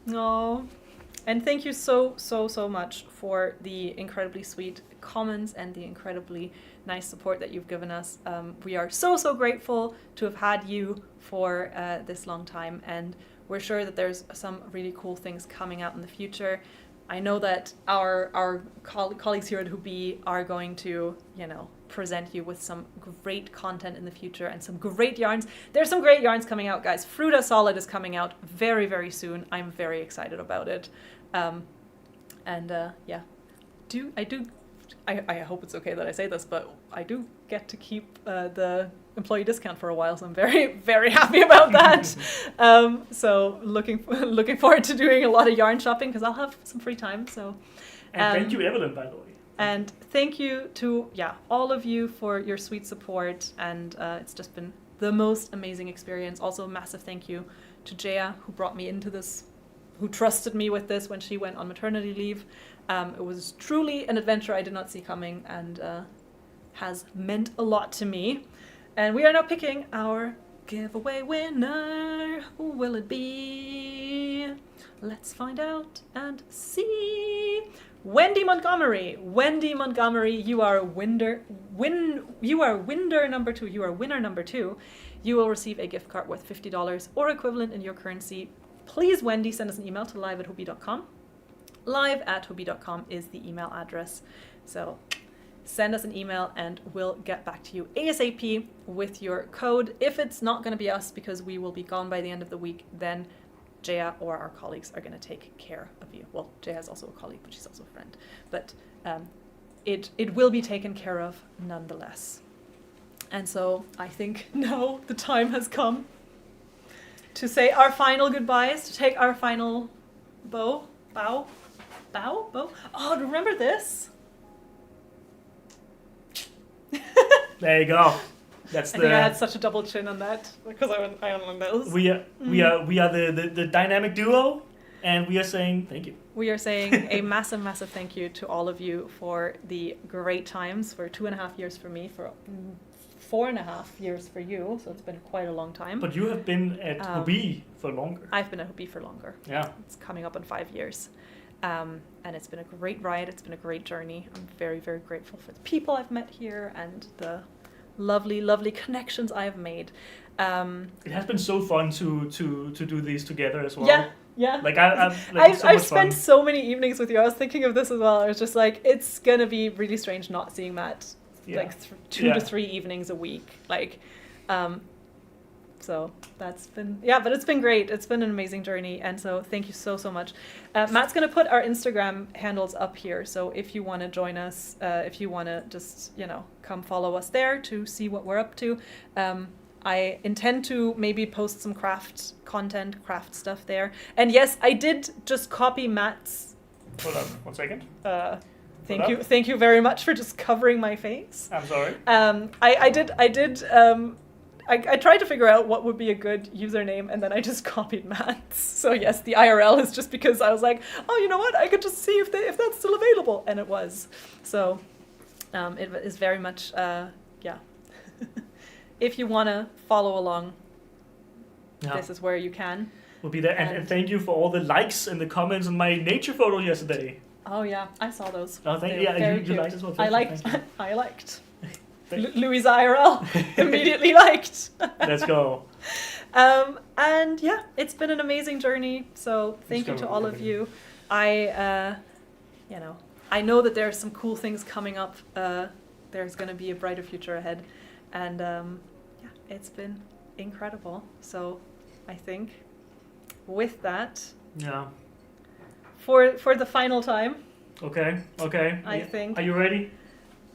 no. And thank you so much for the incredibly sweet comments and the incredibly nice support that you've given us. We are so grateful to have had you for this long time, and we're sure that there's some really cool things coming out in the future. I know that our colleagues here at Hobbii are going to, present you with some great content in the future and some great yarns. There's some great yarns coming out, guys. Fruta Solid is coming out very soon. I'm very excited about it. Yeah, I hope it's okay that I say this, but I do get to keep the employee discount for a while, so I'm very happy about that. So looking forward to doing a lot of yarn shopping because I'll have some free time. So, and thank you, Evelyn, by the way. And thank you to all of you for your sweet support, and it's just been the most amazing experience. Also, a massive thank you to Jaya, who brought me into this, who trusted me with this when she went on maternity leave. It was truly an adventure I did not see coming, and has meant a lot to me. And we are now picking our giveaway winner. Who will it be? Let's find out and see. Wendy Montgomery. Wendy Montgomery, you are winner number 2. You are winner number 2. You will receive a gift card worth $50 or equivalent in your currency. Please, Wendy, send us an email to live@hobbii.com. Live@hobbii.com is the email address. So send us an email and we'll get back to you ASAP with your code. If it's not going to be us because we will be gone by the end of the week, then Jaya or our colleagues are going to take care of you. Well, Jaya is also a colleague, but she's also a friend. But it will be taken care of nonetheless. And so I think now the time has come to say our final goodbyes, to take our final bow. Oh, remember this? There you go. I think I had such a double chin on that because I went on those. We are the dynamic duo, and we are saying thank you. We are saying a massive thank you to all of you for the great times, for 2.5 years for me, for 4.5 years for you, so it's been quite a long time. But you have been at Hobbii for longer. I've been at Hobbii for longer. Yeah. It's coming up on 5 years. And it's been a great ride. It's been a great journey. I'm very grateful for the people I've met here and the lovely connections I have made. It has been so fun to do these together as well. Yeah. Like I've spent so many evenings with you. I was thinking of this as well. I was just like, it's gonna be really strange not seeing Matt like 2 to 3 evenings a week. Like, so that's been, but it's been great. It's been an amazing journey. And so thank you so much. Matt's going to put our Instagram handles up here. So if you want to join us, if you want to just, come follow us there to see what we're up to. I intend to maybe post some craft content, craft stuff there. And yes, I did just copy Matt's. Hold on 1 second. Thank you very much for just covering my face. I'm sorry. I tried to figure out what would be a good username, and then I just copied Matt's. So yes, the IRL is just because I was like, oh, you know what? I could just see if that's still available, and it was. So it is very much, If you want to follow along, this is where you can. We'll be there, and thank you for all the likes and the comments on my nature photo yesterday. Oh yeah, I saw those. Oh, thank you. Yeah, you liked as well. I liked. Louis IRL immediately liked. Let's go. And yeah, it's been an amazing journey. So thank you to all of you. you know, I know that there are some cool things coming up. There's going to be a brighter future ahead. And yeah, it's been incredible. So I think with that, Yeah. for the final time, Okay. I think. Are you ready?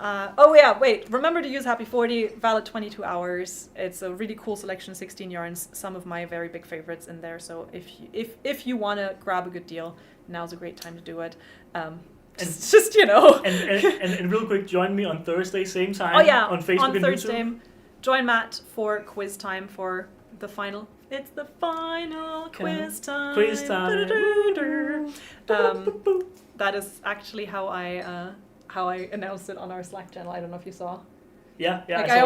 Oh yeah, wait, remember to use Happy 40, valid 22 hours. It's a really cool selection, 16 yarns, some of my very big favorites in there. So if you want to grab a good deal, now's a great time to do it. Just you know. And real quick, join me on Thursday, same time. Oh yeah, on Facebook on and Thursday. YouTube. Join Matt for quiz time for the final. It's the final quiz time. Quiz time. That is actually how I announced it on our Slack channel. I don't know if you saw. Yeah. Like I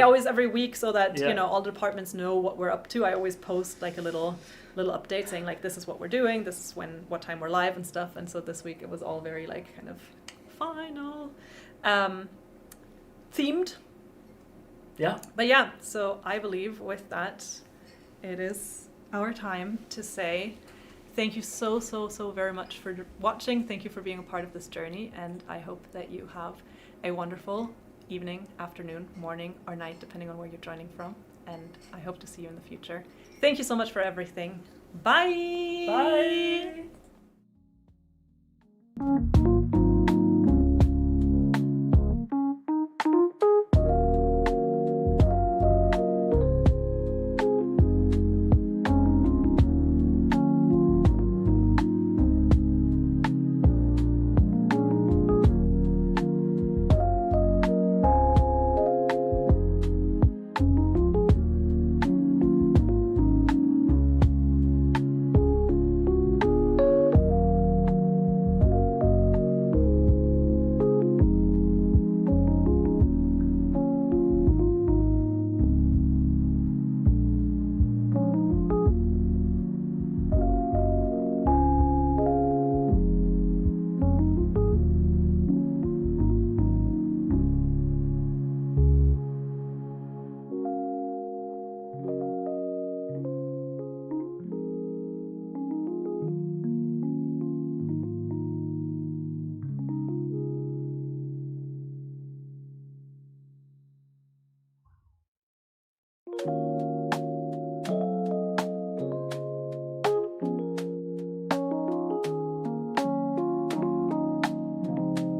always every week, so that Yeah. you know all the departments know what we're up to. I always post like a little update saying like this is what we're doing, this is what time we're live and stuff. And so this week it was all very like kind of final, themed. Yeah. But yeah, so I believe with that, it is our time to say thank you so very much for watching. Thank you for being a part of this journey, and I hope that you have a wonderful evening, afternoon, morning, or night, depending on where you're joining from. And I hope to see you in the future. Thank you so much for everything. Bye! Bye.